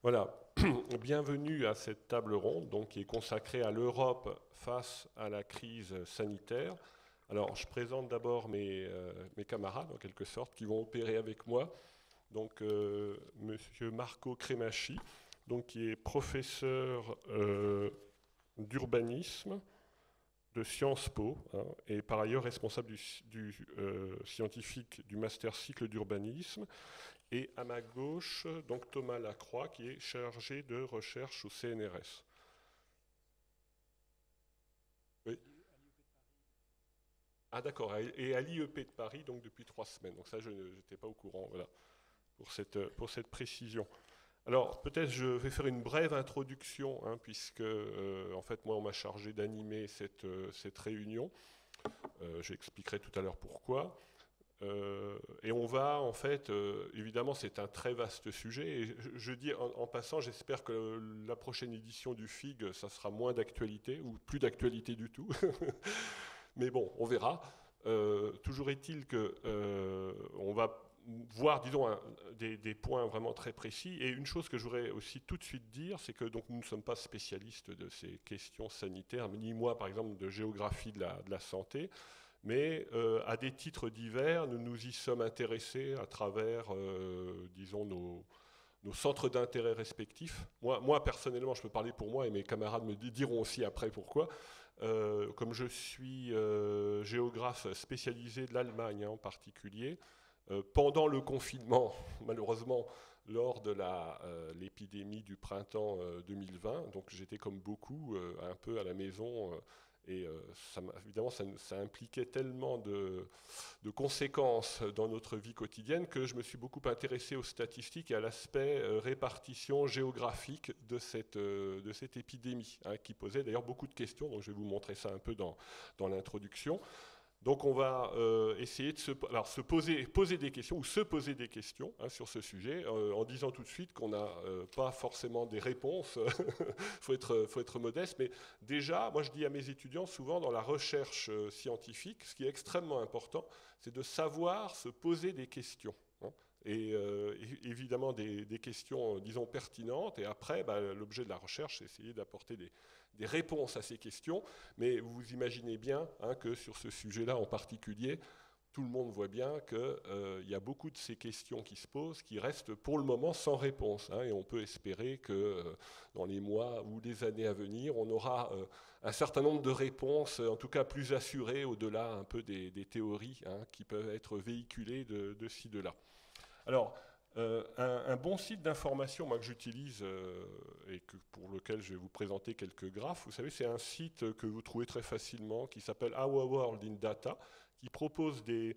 Voilà, bienvenue à cette table ronde donc, qui est consacrée à l'Europe face à la crise sanitaire. Alors, je présente d'abord mes camarades, en quelque sorte, qui vont opérer avec moi. Donc, Monsieur Marco Cremacci, donc, qui est professeur d'urbanisme de Sciences Po, hein, et par ailleurs responsable du scientifique du master cycle d'urbanisme. Et à ma gauche, donc Thomas Lacroix, qui est chargé de recherche au CNRS. Oui. Ah d'accord, et à l'IEP de Paris, donc depuis 3 semaines. Donc ça, je n'étais pas au courant, voilà, pour cette précision. Alors, peut-être je vais faire une brève introduction, hein, puisque, en fait, moi, on m'a chargé d'animer cette réunion. J'expliquerai tout à l'heure pourquoi. Et on va, en fait, évidemment, c'est un très vaste sujet. Et je dis en passant, j'espère que la prochaine édition du FIG, ça sera moins d'actualité, ou plus d'actualité du tout. Mais bon, on verra. Toujours est-il que on va voir, disons, des points vraiment très précis. Et une chose que je voudrais aussi tout de suite dire, c'est que donc, nous ne sommes pas spécialistes de ces questions sanitaires, ni moi, par exemple, de géographie de la santé. Mais à des titres divers, nous nous y sommes intéressés à travers, disons, nos centres d'intérêt respectifs. Moi, personnellement, je peux parler pour moi et mes camarades me diront aussi après pourquoi. Comme je suis géographe spécialisé de l'Allemagne, hein, en particulier, pendant le confinement, malheureusement, lors de l'épidémie du printemps 2020, donc j'étais comme beaucoup un peu à la maison. Et évidemment, ça impliquait tellement de conséquences dans notre vie quotidienne que je me suis beaucoup intéressé aux statistiques et à l'aspect répartition géographique de cette épidémie, hein, qui posait d'ailleurs beaucoup de questions. Donc je vais vous montrer ça un peu dans l'introduction. Donc on va essayer de se poser des questions ou se poser des questions, hein, sur ce sujet, en disant tout de suite qu'on n'a pas forcément des réponses, faut être modeste, mais déjà, moi je dis à mes étudiants souvent dans la recherche scientifique, ce qui est extrêmement important, c'est de savoir se poser des questions, hein. Et évidemment des questions, disons, pertinentes. Et après, bah, l'objet de la recherche, c'est essayer d'apporter des réponses à ces questions. Mais vous imaginez bien, hein, que sur ce sujet-là en particulier, tout le monde voit bien qu'il y a beaucoup de ces questions qui se posent, qui restent pour le moment sans réponse, hein, et on peut espérer que dans les mois ou les années à venir, on aura un certain nombre de réponses, en tout cas plus assurées, au-delà un peu des théories, hein, qui peuvent être véhiculées de ci, de là. Alors, un bon site d'information, moi, que j'utilise et pour lequel je vais vous présenter quelques graphes, vous savez, c'est un site que vous trouvez très facilement qui s'appelle Our World in Data, qui propose des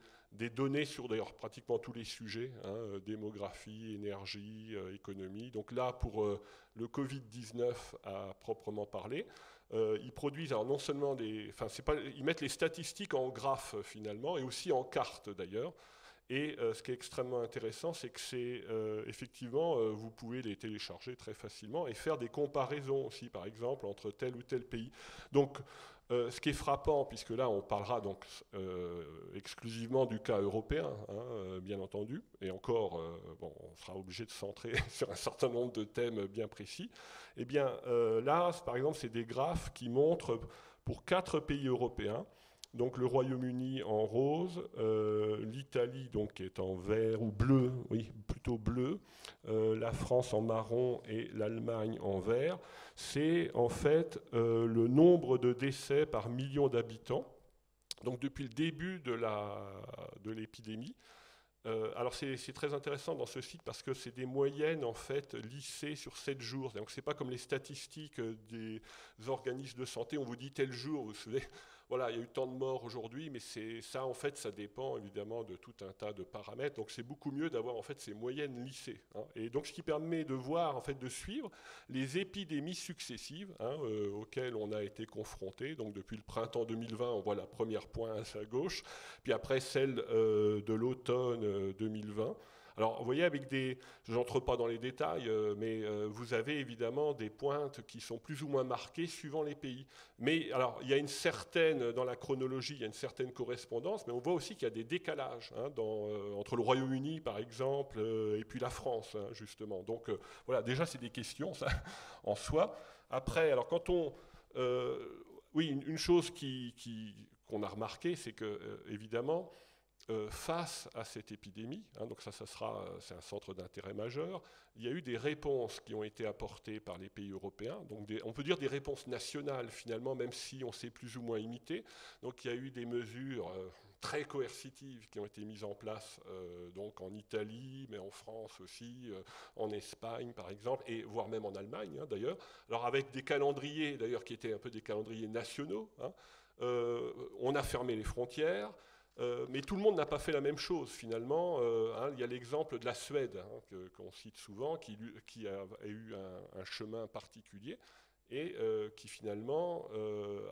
données sur d'ailleurs pratiquement tous les sujets, hein, démographie, énergie, économie. Donc là, pour le Covid-19 à proprement parler, ils produisent alors non seulement ils mettent les statistiques en graphes finalement et aussi en cartes d'ailleurs. Et ce qui est extrêmement intéressant, c'est que effectivement, vous pouvez les télécharger très facilement et faire des comparaisons aussi, par exemple, entre tel ou tel pays. Donc, ce qui est frappant, puisque là, on parlera donc exclusivement du cas européen, hein, bien entendu, et encore, bon, on sera obligé de se centrer sur un certain nombre de thèmes bien précis. Eh bien, là, par exemple, c'est des graphes qui montrent pour 4 pays européens. Donc le Royaume-Uni en rose, l'Italie donc qui est en vert ou bleu, oui plutôt bleu, la France en marron et l'Allemagne en vert. C'est en fait le nombre de décès par million d'habitants. Donc depuis le début de l'épidémie. Alors c'est très intéressant dans ce site parce que c'est des moyennes en fait lissées sur 7 jours. Donc c'est pas comme les statistiques des organismes de santé. On vous dit tel jour, vous savez, voilà, il y a eu tant de morts aujourd'hui, mais c'est ça en fait, ça dépend évidemment de tout un tas de paramètres. Donc c'est beaucoup mieux d'avoir en fait ces moyennes lissées, hein. Et donc ce qui permet de voir en fait de suivre les épidémies successives, hein, auxquelles on a été confronté. Donc depuis le printemps 2020, on voit la première pointe à gauche, puis après celle de l'automne 2020. Alors, vous voyez, avec je n'entre pas dans les détails, mais vous avez évidemment des pointes qui sont plus ou moins marquées suivant les pays. Mais alors, il y a une certaine, dans la chronologie, il y a une certaine correspondance, mais on voit aussi qu'il y a des décalages hein, entre le Royaume-Uni, par exemple, et puis la France, hein, justement. Donc, voilà, déjà, c'est des questions, ça, en soi. Après, alors, oui, une chose qu'on a remarqué, c'est que, évidemment, face à cette épidémie, hein, donc c'est un centre d'intérêt majeur, il y a eu des réponses qui ont été apportées par les pays européens, donc on peut dire des réponses nationales finalement, même si on s'est plus ou moins imité. Donc il y a eu des mesures très coercitives qui ont été mises en place donc en Italie, mais en France aussi, en Espagne par exemple, et voire même en Allemagne hein, d'ailleurs. Alors avec des calendriers d'ailleurs qui étaient un peu des calendriers nationaux, hein, on a fermé les frontières. Mais tout le monde n'a pas fait la même chose finalement. Hein, il y a l'exemple de la Suède hein, qu'on cite souvent, qui a eu un chemin particulier et qui finalement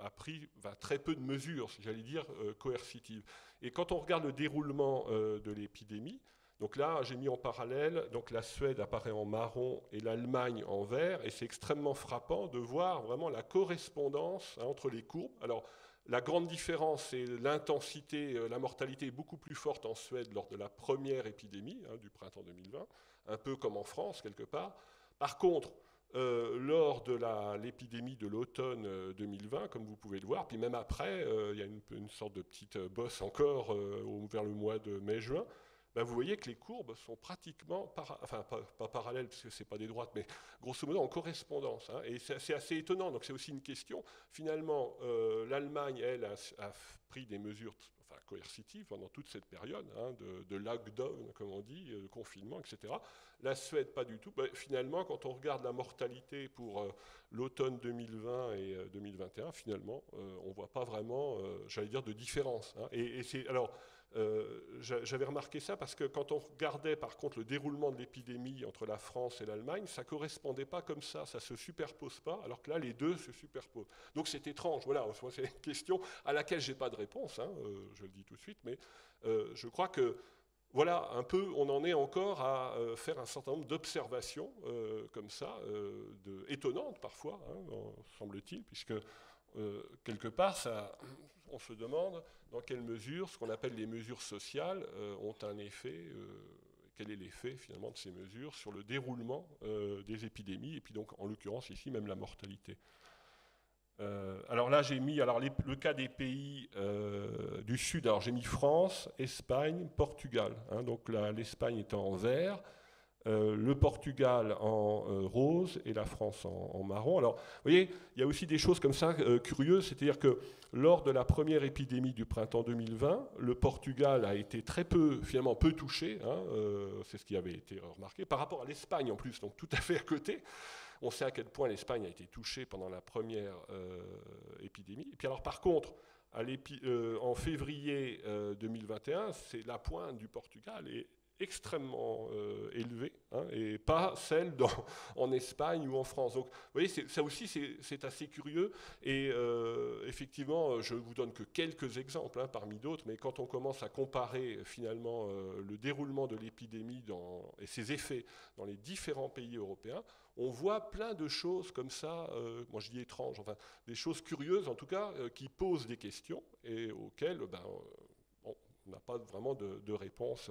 a pris très peu de mesures, j'allais dire, coercitives. Et quand on regarde le déroulement de l'épidémie, donc là j'ai mis en parallèle, donc la Suède apparaît en marron et l'Allemagne en vert, et c'est extrêmement frappant de voir vraiment la correspondance hein, entre les courbes. Alors, la grande différence, c'est l'intensité, la mortalité est beaucoup plus forte en Suède lors de la première épidémie hein, du printemps 2020, un peu comme en France quelque part. Par contre, lors de l'épidémie de l'automne 2020, comme vous pouvez le voir, puis même après, il y a une sorte de petite bosse encore vers le mois de mai-juin, ben vous voyez que les courbes sont pratiquement, pas parallèles, parce que ce n'est pas des droites, mais grosso modo en correspondance. Hein, et c'est assez étonnant, donc c'est aussi une question. Finalement, l'Allemagne, elle, a pris des mesures coercitives pendant toute cette période, hein, de lockdown, comme on dit, de confinement, etc. La Suède, pas du tout. Ben, finalement, quand on regarde la mortalité pour l'automne 2020 et 2021, finalement, on ne voit pas vraiment, j'allais dire, de différence. Hein. Alors, j'avais remarqué ça parce que quand on regardait par contre le déroulement de l'épidémie entre la France et l'Allemagne, ça ne correspondait pas comme ça ne se superpose pas, alors que là les deux se superposent. Donc c'est étrange, voilà, c'est une question à laquelle je n'ai pas de réponse, hein, je le dis tout de suite, mais je crois que voilà, un peu, on en est encore à faire un certain nombre d'observations comme ça, étonnantes parfois, hein, semble-t-il, puisque quelque part, on se demande dans quelle mesure ce qu'on appelle les mesures sociales ont un effet, quel est l'effet finalement de ces mesures sur le déroulement des épidémies, et puis donc en l'occurrence ici même la mortalité. Alors là j'ai mis le cas des pays du Sud, alors j'ai mis France, Espagne, Portugal, hein, donc l'Espagne est en vert, le Portugal en rose et la France en marron. Alors, vous voyez, il y a aussi des choses comme ça curieuses, c'est-à-dire que lors de la première épidémie du printemps 2020, le Portugal a été finalement peu touché, hein, c'est ce qui avait été remarqué, par rapport à l'Espagne en plus, donc tout à fait à côté. On sait à quel point l'Espagne a été touchée pendant la première épidémie. Et puis alors par contre, en février 2021, c'est la pointe du Portugal est extrêmement élevée, hein, et pas celle en Espagne ou en France. Donc, vous voyez, ça aussi, c'est assez curieux. Et effectivement, je ne vous donne que quelques exemples hein, parmi d'autres, mais quand on commence à comparer finalement le déroulement de l'épidémie et ses effets dans les différents pays européens, on voit plein de choses comme ça, moi je dis étranges, enfin des choses curieuses en tout cas, qui posent des questions et auxquelles on n'a pas vraiment de réponse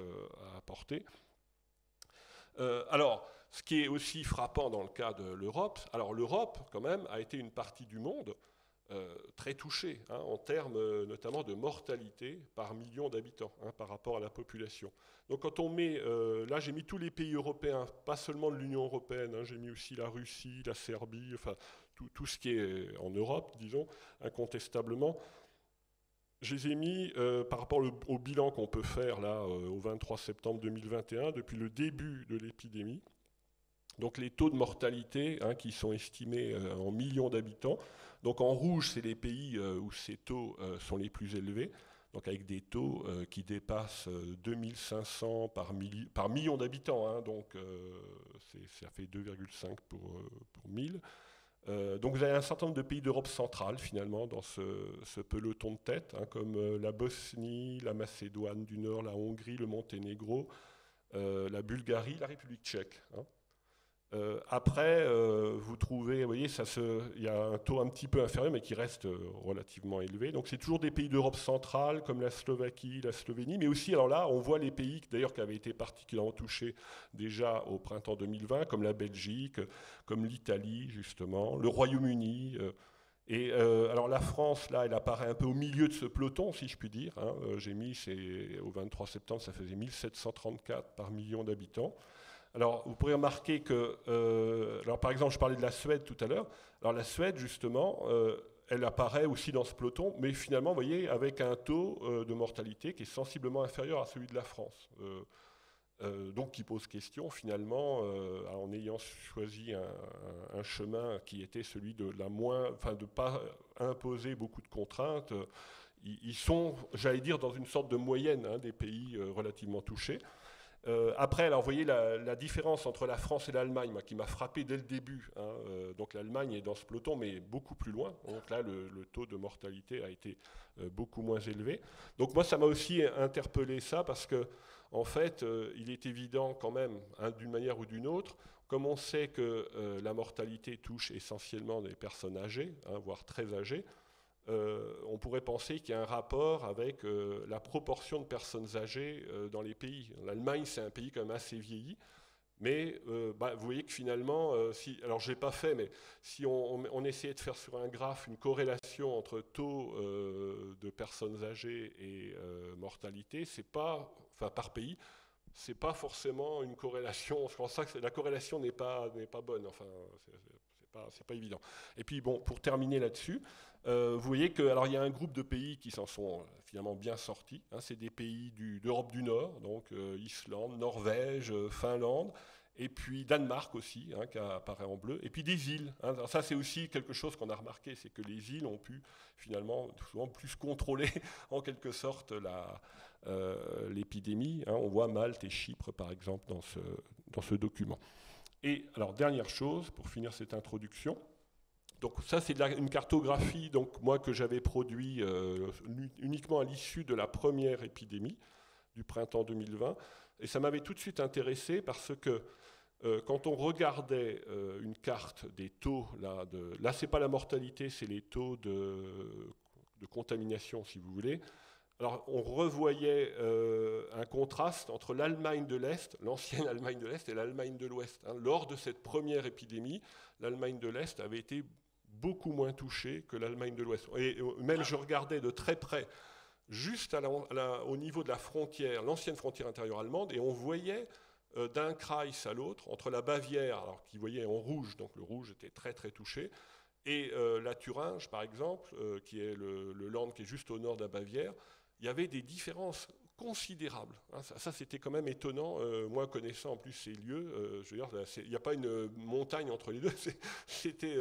à apporter. Alors, ce qui est aussi frappant dans le cas de l'Europe, alors l'Europe, quand même, a été une partie du monde très touchée, hein, en termes notamment de mortalité par million d'habitants, hein, par rapport à la population. Donc quand on met, là j'ai mis tous les pays européens, pas seulement de l'Union européenne, hein, j'ai mis aussi la Russie, la Serbie, enfin tout ce qui est en Europe, disons, incontestablement. Je les ai mis par rapport au bilan qu'on peut faire là au 23 septembre 2021, depuis le début de l'épidémie. Donc les taux de mortalité hein, qui sont estimés en millions d'habitants. Donc en rouge, c'est les pays où ces taux sont les plus élevés, donc avec des taux qui dépassent 2500 par million d'habitants, hein, donc ça fait 2,5 pour 1000. Donc vous avez un certain nombre de pays d'Europe centrale finalement dans ce peloton de tête, hein, comme la Bosnie, la Macédoine du Nord, la Hongrie, le Monténégro, la Bulgarie, la République tchèque. Hein. Après, vous trouvez, vous voyez, il y a un taux un petit peu inférieur, mais qui reste relativement élevé. Donc c'est toujours des pays d'Europe centrale, comme la Slovaquie, la Slovénie, mais aussi, alors là, on voit les pays, d'ailleurs, qui avaient été particulièrement touchés déjà au printemps 2020, comme la Belgique, comme l'Italie, justement, le Royaume-Uni. Alors la France, là, elle apparaît un peu au milieu de ce peloton, si je puis dire. Hein. J'ai mis, au 23 septembre, ça faisait 1734 par million d'habitants. Alors, vous pourrez remarquer que, alors par exemple, je parlais de la Suède tout à l'heure. Alors la Suède, justement, elle apparaît aussi dans ce peloton, mais finalement, vous voyez, avec un taux de mortalité qui est sensiblement inférieur à celui de la France. Donc, qui pose question, finalement, en ayant choisi un chemin qui était celui de la moins, enfin, de ne pas imposer beaucoup de contraintes. Ils sont, j'allais dire, dans une sorte de moyenne hein, des pays relativement touchés. Après, alors vous voyez la différence entre la France et l'Allemagne, qui m'a frappé dès le début. Hein, donc l'Allemagne est dans ce peloton, mais beaucoup plus loin. Donc là, le taux de mortalité a été beaucoup moins élevé. Donc moi, ça m'a aussi interpellé ça, parce que en fait, il est évident quand même, hein, d'une manière ou d'une autre, comme on sait que la mortalité touche essentiellement des personnes âgées, hein, voire très âgées, on pourrait penser qu'il y a un rapport avec la proportion de personnes âgées dans les pays. L'Allemagne, c'est un pays quand même assez vieilli, mais vous voyez que finalement, alors je ne l'ai pas fait, mais si on essayait de faire sur un graphe une corrélation entre taux de personnes âgées et mortalité, c'est pas, enfin par pays, c'est pas forcément une corrélation. Je pense que la corrélation n'est pas bonne. Enfin, c'est pas évident. Et puis bon, pour terminer là-dessus, vous voyez que, alors il y a un groupe de pays qui s'en sont finalement bien sortis. Hein, c'est des pays d'Europe du Nord, donc Islande, Norvège, Finlande, et puis Danemark aussi, hein, qui apparaît en bleu, et puis des îles. Hein. Alors ça, c'est aussi quelque chose qu'on a remarqué, c'est que les îles ont pu finalement souvent plus contrôler en quelque sorte l'épidémie. Hein. On voit Malte et Chypre, par exemple, dans ce document. Et alors, dernière chose, pour finir cette introduction, donc ça c'est une cartographie donc, moi, que j'avais produit uniquement à l'issue de la première épidémie du printemps 2020, et ça m'avait tout de suite intéressé parce que quand on regardait une carte des taux, là c'est pas la mortalité, c'est les taux de contamination si vous voulez. Alors, on revoyait un contraste entre l'Allemagne de l'Est, l'ancienne Allemagne de l'Est, et l'Allemagne de l'Ouest. Hein. Lors de cette première épidémie, l'Allemagne de l'Est avait été beaucoup moins touchée que l'Allemagne de l'Ouest. Et même, je regardais de très près, juste au niveau de la frontière, l'ancienne frontière intérieure allemande, et on voyait d'un Kreis à l'autre, entre la Bavière, alors qui voyait en rouge, donc le rouge était très très touché, et la Thuringe, par exemple, qui est le Land qui est juste au nord de la Bavière, il y avait des différences considérables. Hein, ça c'était quand même étonnant. Moi, connaissant en plus ces lieux, je veux dire, il n'y a pas une montagne entre les deux. C'était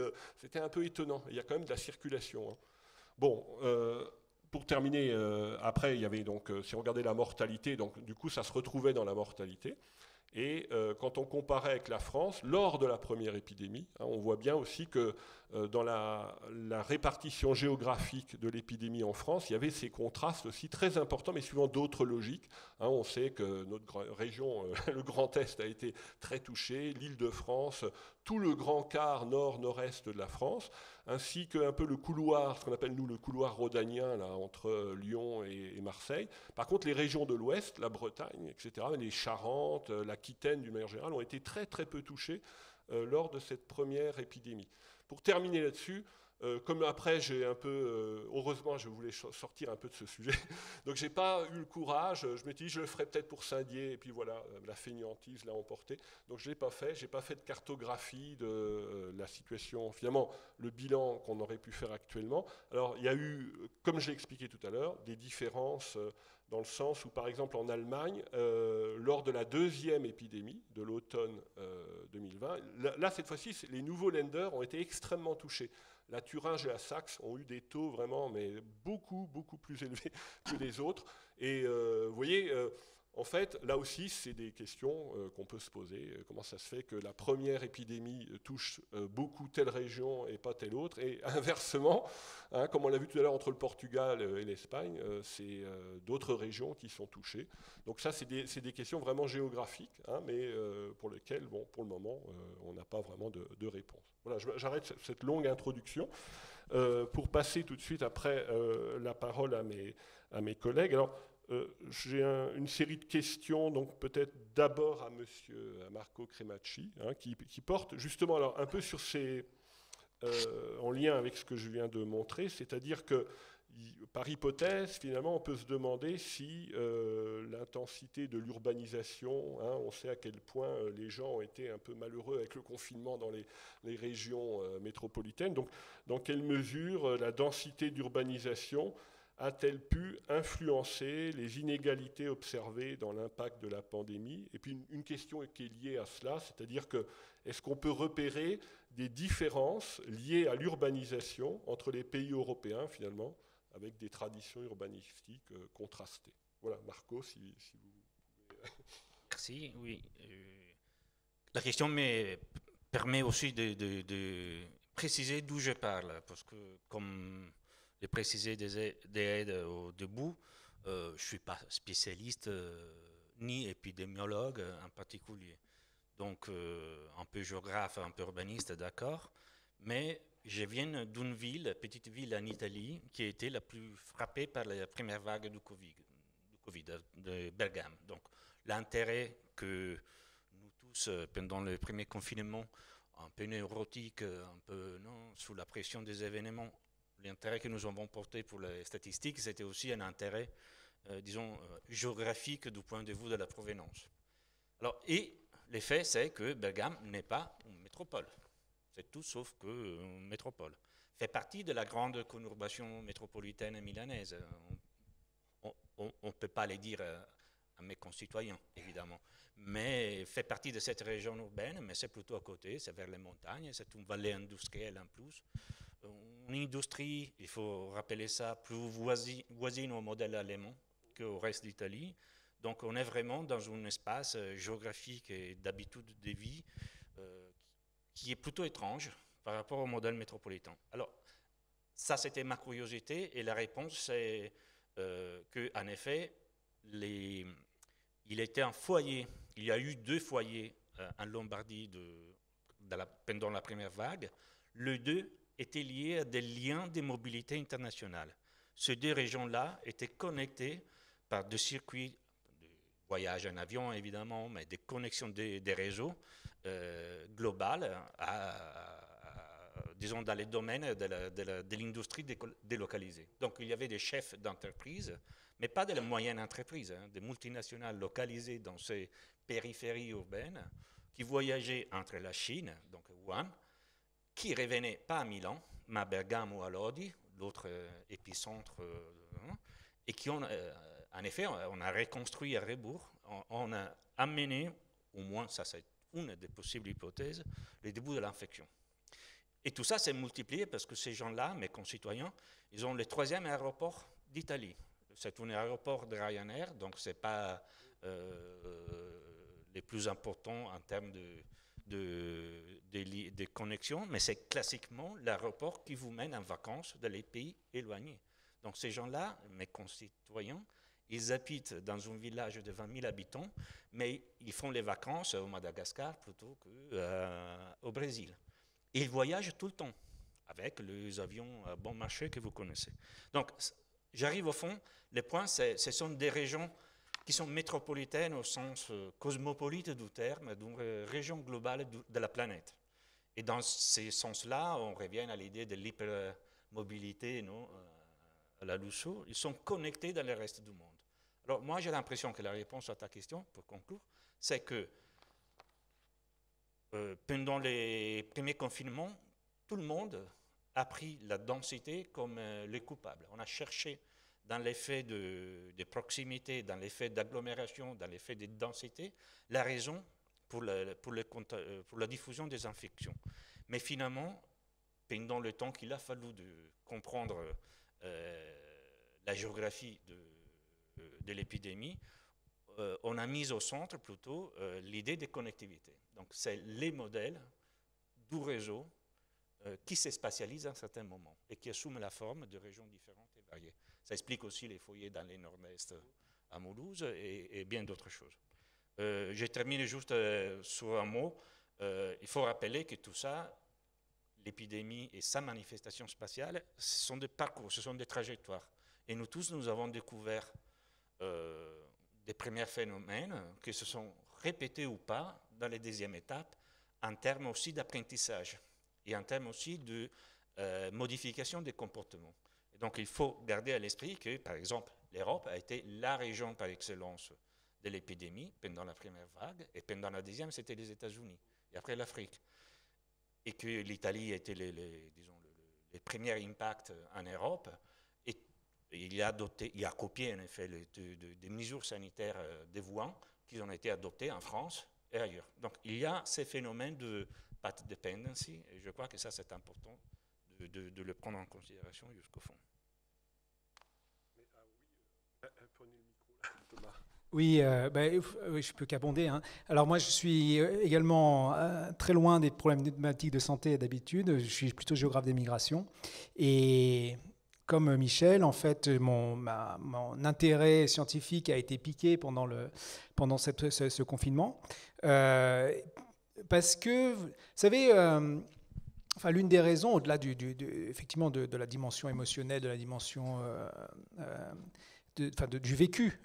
un peu étonnant. Il y a quand même de la circulation. Hein. Bon, pour terminer, après, il y avait donc, si on regardait la mortalité, donc du coup, ça se retrouvait dans la mortalité. Et quand on comparait avec la France, lors de la première épidémie, hein, on voit bien aussi que dans la répartition géographique de l'épidémie en France, il y avait ces contrastes aussi très importants, mais suivant d'autres logiques. Hein, on sait que notre région, le Grand Est, a été très touchée, l'Île-de-France, tout le grand quart nord-nord-est de la France, ainsi qu'un peu le couloir, ce qu'on appelle nous le couloir rhodanien, là, entre Lyon et Marseille. Par contre, les régions de l'Ouest, la Bretagne, etc., les Charentes, l'Aquitaine, d'une manière générale, ont été très très peu touchées lors de cette première épidémie. Pour terminer là-dessus, comme après j'ai un peu, heureusement je voulais sortir un peu de ce sujet, donc j'ai pas eu le courage, je m'étais dit je le ferais peut-être pour Saint-Dié, et puis voilà, la fainéantise l'a emporté, donc je l'ai pas fait, j'ai pas fait de cartographie de la situation, finalement le bilan qu'on aurait pu faire actuellement. Alors il y a eu, comme je l'ai expliqué tout à l'heure, des différences dans le sens où par exemple en Allemagne, lors de la deuxième épidémie de l'automne 2020, là cette fois-ci les nouveaux Länder ont été extrêmement touchés. La Thuringe et la Saxe ont eu des taux vraiment mais beaucoup plus élevés que les autres. Et vous voyez, En fait, là aussi, c'est des questions qu'on peut se poser. Comment ça se fait que la première épidémie touche beaucoup telle région et pas telle autre? Et inversement, hein, comme on l'a vu tout à l'heure entre le Portugal et l'Espagne, c'est d'autres régions qui sont touchées. Donc ça, c'est des questions vraiment géographiques, hein, mais pour lesquelles, bon, pour le moment, on n'a pas vraiment de réponse. Voilà, j'arrête cette longue introduction pour passer tout de suite après la parole à mes collègues. Alors, j'ai une série de questions, donc peut-être d'abord à Marco Cremacci, hein, qui porte justement alors, un peu sur ces, en lien avec ce que je viens de montrer, c'est-à-dire que par hypothèse, finalement, on peut se demander si l'intensité de l'urbanisation, hein, on sait à quel point les gens ont été un peu malheureux avec le confinement dans les régions métropolitaines, donc dans quelle mesure la densité d'urbanisation a-t-elle pu influencer les inégalités observées dans l'impact de la pandémie? Et puis une question qui est liée à cela, c'est-à-dire que est-ce qu'on peut repérer des différences liées à l'urbanisation entre les pays européens, finalement, avec des traditions urbanistiques contrastées? Voilà, Marco, si vous pouvez... Merci, oui. La question me permet aussi de préciser d'où je parle, parce que comme j'ai précisé des aides au début, je ne suis pas spécialiste ni épidémiologue en particulier. Donc, un peu géographe, un peu urbaniste, d'accord. Mais je viens d'une ville, petite ville en Italie, qui a été la plus frappée par la première vague du Covid de Bergame. Donc, l'intérêt que nous tous, pendant le premier confinement, un peu neurotiques, un peu non, sous la pression des événements, l'intérêt que nous avons porté pour les statistiques, c'était aussi un intérêt, disons, géographique du point de vue de la provenance. Alors, et l'effet, c'est que Bergame n'est pas une métropole. C'est tout sauf qu'une métropole. Fait partie de la grande conurbation métropolitaine milanaise. On ne peut pas le dire à mes concitoyens, évidemment. Mais fait partie de cette région urbaine, mais c'est plutôt à côté, c'est vers les montagnes, c'est une vallée industrielle en plus. Une industrie, il faut rappeler ça, plus voisine au modèle allemand qu'au reste d'Italie. Donc on est vraiment dans un espace géographique et d'habitude de vie qui est plutôt étrange par rapport au modèle métropolitain. Alors ça c'était ma curiosité et la réponse c'est qu'en effet il était un foyer, il y a eu 2 foyers en Lombardie pendant la première vague. Les 2 étaient liés à des liens de mobilité internationale. Ces 2 régions-là étaient connectées par des circuits de voyage en avion, évidemment, mais des connexions des réseaux globales, disons, dans les domaines de l'industrie délocalisée. Donc, il y avait des chefs d'entreprise, mais pas de la moyenne entreprise, hein, des multinationales localisées dans ces périphéries urbaines, qui voyageaient entre la Chine, donc Wuhan, qui revenaient pas à Milan, mais à Bergamo ou à Lodi, l'autre épicentre, et qui ont, en effet, on a reconstruit à rebours, on a amené, au moins ça c'est une des possibles hypothèses, le début de l'infection. Et tout ça s'est multiplié parce que ces gens-là, mes concitoyens, ils ont le 3e aéroport d'Italie. C'est un aéroport de Ryanair, donc ce n'est pas les plus importants en termes de connexions, mais c'est classiquement l'aéroport qui vous mène en vacances dans les pays éloignés. Donc ces gens-là, mes concitoyens, ils habitent dans un village de 20 000 habitants, mais ils font les vacances au Madagascar plutôt qu'au Brésil. Et ils voyagent tout le temps avec les avions à bon marché que vous connaissez. Donc j'arrive au fond, le point, ce sont des régions qui sont métropolitaines au sens cosmopolite du terme, d'une région globale de la planète. Et dans ces sens-là, on revient à l'idée de l'hypermobilité, à la Rousseau. Ils sont connectés dans le reste du monde. Alors moi, j'ai l'impression que la réponse à ta question, pour conclure, c'est que pendant les premiers confinements, tout le monde a pris la densité comme le coupable. On a cherché dans l'effet de proximité, dans l'effet d'agglomération, dans l'effet de densité, la raison pour la diffusion des infections. Mais finalement, pendant le temps qu'il a fallu de comprendre la géographie de l'épidémie, on a mis au centre plutôt l'idée de connectivité. Donc c'est les modèles du réseau qui se spatialisent à un certain moment et qui assument la forme de régions différentes et variées. Ça explique aussi les foyers dans les nord-est à Mulhouse et bien d'autres choses. Je termine juste sur un mot. Il faut rappeler que tout ça, l'épidémie et sa manifestation spatiale, ce sont des parcours, ce sont des trajectoires. Et nous tous, nous avons découvert des premiers phénomènes qui se sont répétés ou pas dans les deuxièmes étapes, en termes aussi d'apprentissage et en termes aussi de modification des comportements. Et donc il faut garder à l'esprit que, par exemple, l'Europe a été la région par excellence de l'épidémie pendant la première vague, et pendant la deuxième, c'était les États-Unis, et après l'Afrique. Et que l'Italie était les premiers impacts en Europe, et il a copié en effet des mesures sanitaires de Wuhan qui ont été adoptées en France et ailleurs. Donc il y a ces phénomènes de path dependency, et je crois que ça c'est important de le prendre en considération jusqu'au fond. Prenez le micro là, Thomas. Oui, je peux qu'abonder. Hein. Alors moi, je suis également très loin des problématiques de santé d'habitude. Je suis plutôt géographe des migrations. Et comme Michel, en fait, mon intérêt scientifique a été piqué pendant ce confinement. Parce que, vous savez, l'une des raisons, au-delà effectivement de la dimension émotionnelle, de la dimension du vécu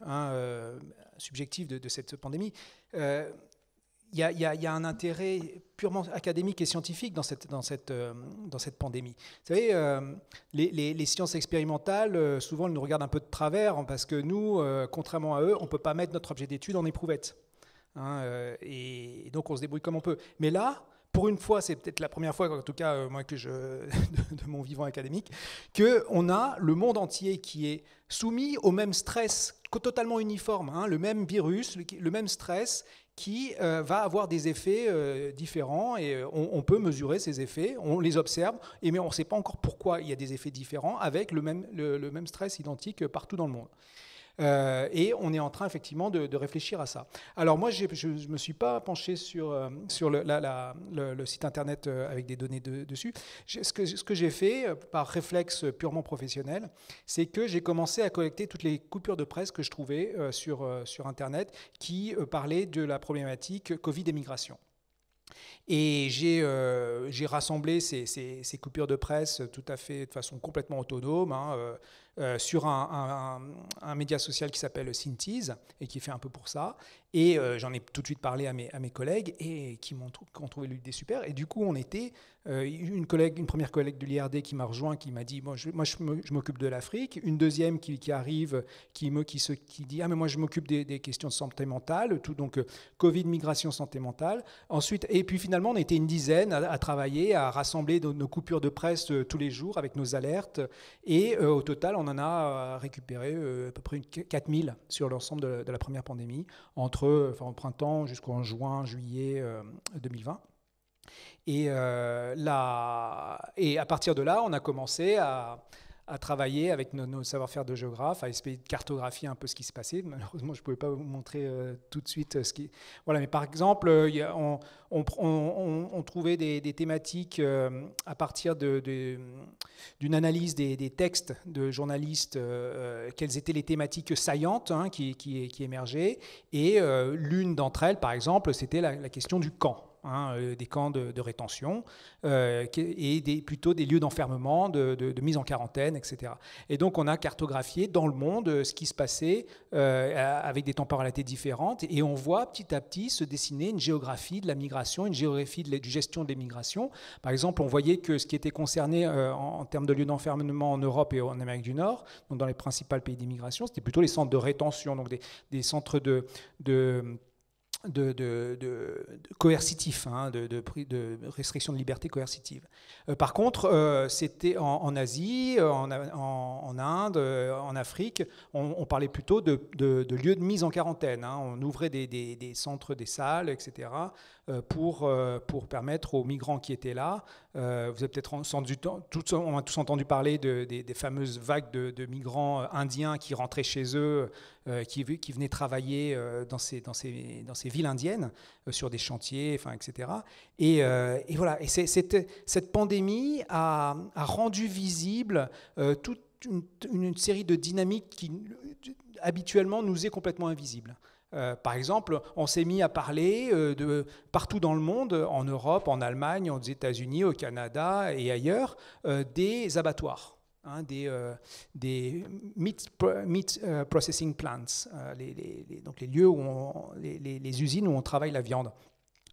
subjectif de cette pandémie, il y a un intérêt purement académique et scientifique dans cette pandémie. Vous savez, les sciences expérimentales, souvent, elles nous regardent un peu de travers, parce que nous, contrairement à eux, on ne peut pas mettre notre objet d'étude en éprouvette. Et donc, on se débrouille comme on peut. Mais là, pour une fois, c'est peut-être la première fois, en tout cas, moi, de mon vivant académique, qu'on a le monde entier qui est soumis au même stress totalement uniforme, le même virus, le même stress qui va avoir des effets différents, et on peut mesurer ces effets, on les observe, mais on ne sait pas encore pourquoi il y a des effets différents avec le même stress identique partout dans le monde. Et on est en train effectivement de réfléchir à ça. Alors moi, je ne me suis pas penché sur le site internet avec des données dessus. Ce que j'ai fait par réflexe purement professionnel, c'est que j'ai commencé à collecter toutes les coupures de presse que je trouvais sur internet qui parlaient de la problématique Covid et migration. Et j'ai rassemblé ces coupures de presse tout à fait de façon complètement autonome sur un média social qui s'appelle Synthese et qui fait un peu pour ça. Et j'en ai tout de suite parlé à mes collègues et qui ont trouvé l'idée super. Et du coup, on était une première collègue de l'IRD qui m'a rejoint, qui m'a dit moi je m'occupe de l'Afrique. Une deuxième qui arrive, qui dit mais moi je m'occupe des questions de santé mentale, tout donc Covid, migration, santé mentale. Ensuite, et puis finalement, on était une dizaine à travailler, à rassembler nos coupures de presse tous les jours avec nos alertes. Et au total, on en a récupéré à peu près 4000 sur l'ensemble de la première pandémie, au printemps jusqu'en juin, juillet 2020. Et à partir de là, on a commencé à travailler avec nos savoir-faire de géographe, à essayer de cartographier un peu ce qui se passait. Malheureusement, je ne pouvais pas vous montrer tout de suite ce qui... Voilà, mais par exemple, on trouvait des thématiques à partir d'une analyse des textes de journalistes, quelles étaient les thématiques saillantes qui émergeaient. Et l'une d'entre elles, par exemple, c'était la question du camp. Des camps de rétention et plutôt des lieux d'enfermement, de mise en quarantaine, etc. Et donc on a cartographié dans le monde ce qui se passait avec des temporalités différentes, et on voit petit à petit se dessiner une géographie de la migration, une géographie de gestion des migrations. Par exemple, on voyait que ce qui était concerné en termes de lieux d'enfermement en Europe et en Amérique du Nord, donc dans les principaux pays d'immigration, c'était plutôt les centres de rétention, donc des centres coercitif, hein, de restriction de liberté coercitive. Par contre, c'était en Asie, en Inde, en Afrique, on parlait plutôt de lieux de mise en quarantaine. Hein. On ouvrait des centres, des salles, etc., pour permettre aux migrants qui étaient là. Vous avez peut-être on a tous entendu parler des fameuses vagues de migrants indiens qui rentraient chez eux, qui venaient travailler dans ces villes indiennes, sur des chantiers, enfin, etc. Et voilà. Et cette pandémie a rendu visible toute une série de dynamiques qui habituellement nous est complètement invisible. Par exemple, on s'est mis à parler partout dans le monde, en Europe, en Allemagne, aux États-Unis, au Canada et ailleurs, des abattoirs, hein, des meat processing plants, donc les lieux les usines où on travaille la viande.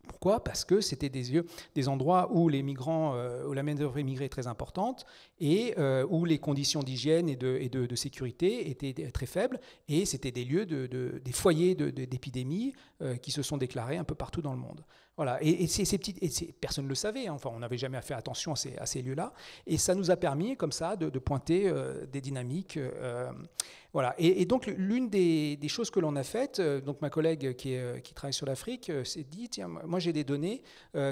Pourquoi ? Parce que c'était des endroits où les migrants, où la main-d'œuvre immigrée est très importante et où les conditions d'hygiène et de sécurité étaient très faibles. Et c'était des lieux, des foyers d'épidémies qui se sont déclarés un peu partout dans le monde. Voilà. Et personne ne le savait. Hein. Enfin, on n'avait jamais fait attention à ces lieux-là. Et ça nous a permis, comme ça, de pointer des dynamiques. Voilà. Et donc, l'une des choses que l'on a faites, donc ma collègue qui travaille sur l'Afrique s'est dit, tiens, moi j'ai des données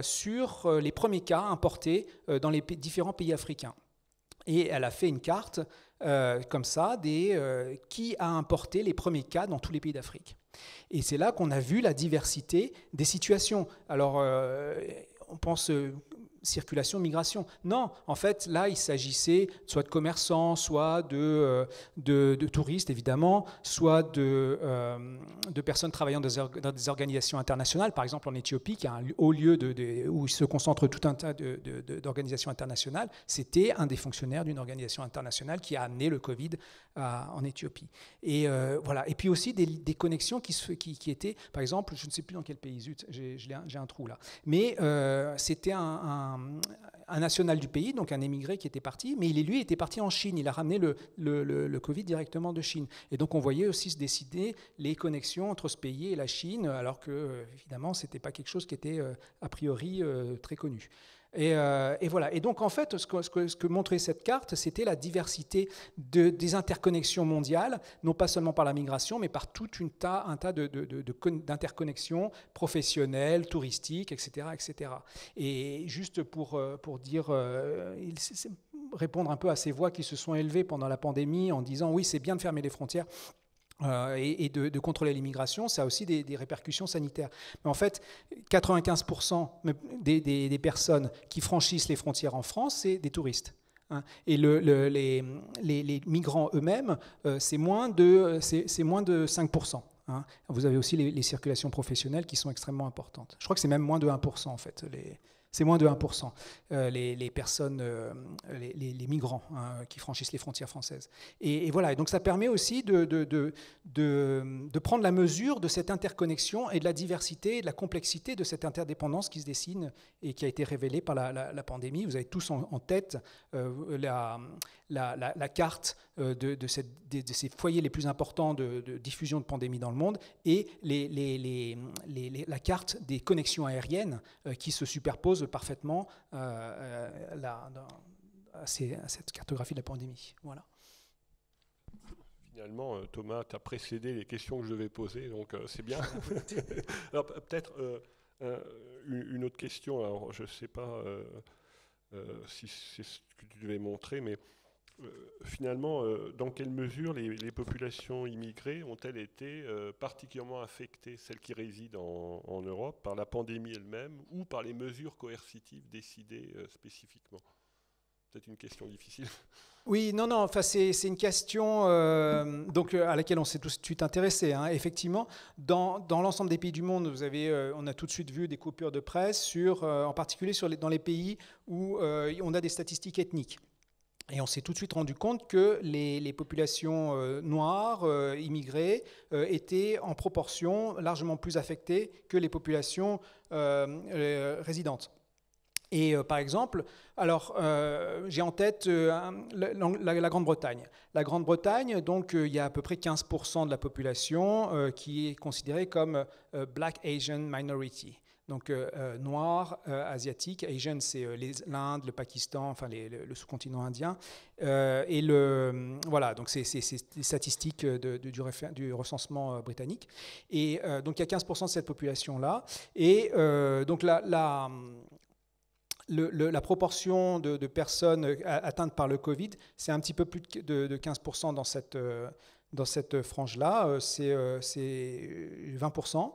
sur les premiers cas importés dans les différents pays africains. Et elle a fait une carte comme ça, qui a importé les premiers cas dans tous les pays d'Afrique. Et c'est là qu'on a vu la diversité des situations. Alors, on pense circulation, migration. Non, en fait, là, il s'agissait soit de commerçants, soit de touristes, évidemment, soit de personnes travaillant dans des organisations internationales. Par exemple, en Éthiopie, qui est un haut lieu où se concentre tout un tas d'organisations internationales, c'était un des fonctionnaires d'une organisation internationale qui a amené le Covid en Éthiopie. Et voilà. Et puis aussi des connexions qui étaient, par exemple, je ne sais plus dans quel pays, zut, j'ai un trou là, mais c'était un national du pays, donc un émigré qui était parti, mais lui était parti en Chine, il a ramené le Covid directement de Chine. Et donc on voyait aussi se décider les connexions entre ce pays et la Chine, alors que évidemment c'était pas quelque chose qui était a priori très connu. Et voilà. Et donc, en fait, ce que montrait cette carte, c'était la diversité des interconnexions mondiales, non pas seulement par la migration, mais par tout un tas d'interconnexions professionnelles, touristiques, etc., etc. Et juste pour dire, répondre un peu à ces voix qui se sont élevées pendant la pandémie en disant « oui, c'est bien de fermer les frontières », et de contrôler l'immigration, ça a aussi des répercussions sanitaires. Mais en fait, 95% des personnes qui franchissent les frontières en France, c'est des touristes. Hein. Et les migrants eux-mêmes, c'est moins de 5%. Hein. Vous avez aussi les circulations professionnelles qui sont extrêmement importantes. Je crois que c'est même moins de 1% en fait. C'est moins de 1%, les personnes, les migrants, hein, qui franchissent les frontières françaises. Et voilà, et donc ça permet aussi de prendre la mesure de cette interconnexion et de la diversité et de la complexité de cette interdépendance qui se dessine et qui a été révélée par la pandémie. Vous avez tous en tête la carte de ces foyers les plus importants de diffusion de pandémie dans le monde et la carte des connexions aériennes qui se superposent parfaitement à cette cartographie de la pandémie. Voilà. Finalement, Thomas, tu as précédé les questions que je devais poser, donc c'est bien. Alors, peut-être une autre question, alors je ne sais pas si c'est ce que tu devais montrer, mais finalement, dans quelle mesure les populations immigrées ont-elles été particulièrement affectées, celles qui résident en Europe, par la pandémie elle-même ou par les mesures coercitives décidées spécifiquement ? Peut-être une question difficile. Oui, non, enfin, c'est une question à laquelle on s'est tout de suite intéressé. Hein. Effectivement, dans l'ensemble des pays du monde, on a tout de suite vu des coupures de presse, en particulier dans les pays où on a des statistiques ethniques. Et on s'est tout de suite rendu compte que les populations noires, immigrées, étaient en proportion largement plus affectées que les populations résidentes. Et par exemple, alors j'ai en tête la Grande-Bretagne. La Grande-Bretagne, donc il y a à peu près 15% de la population qui est considérée comme Black Asian Minority. Donc noir, asiatique, Asian c'est l'Inde, le Pakistan, enfin le sous-continent indien. Voilà, donc c'est des statistiques du recensement britannique. Et donc il y a 15% de cette population-là. Et donc la proportion de personnes atteintes par le Covid, c'est un petit peu plus de 15% dans cette frange-là, c'est 20%.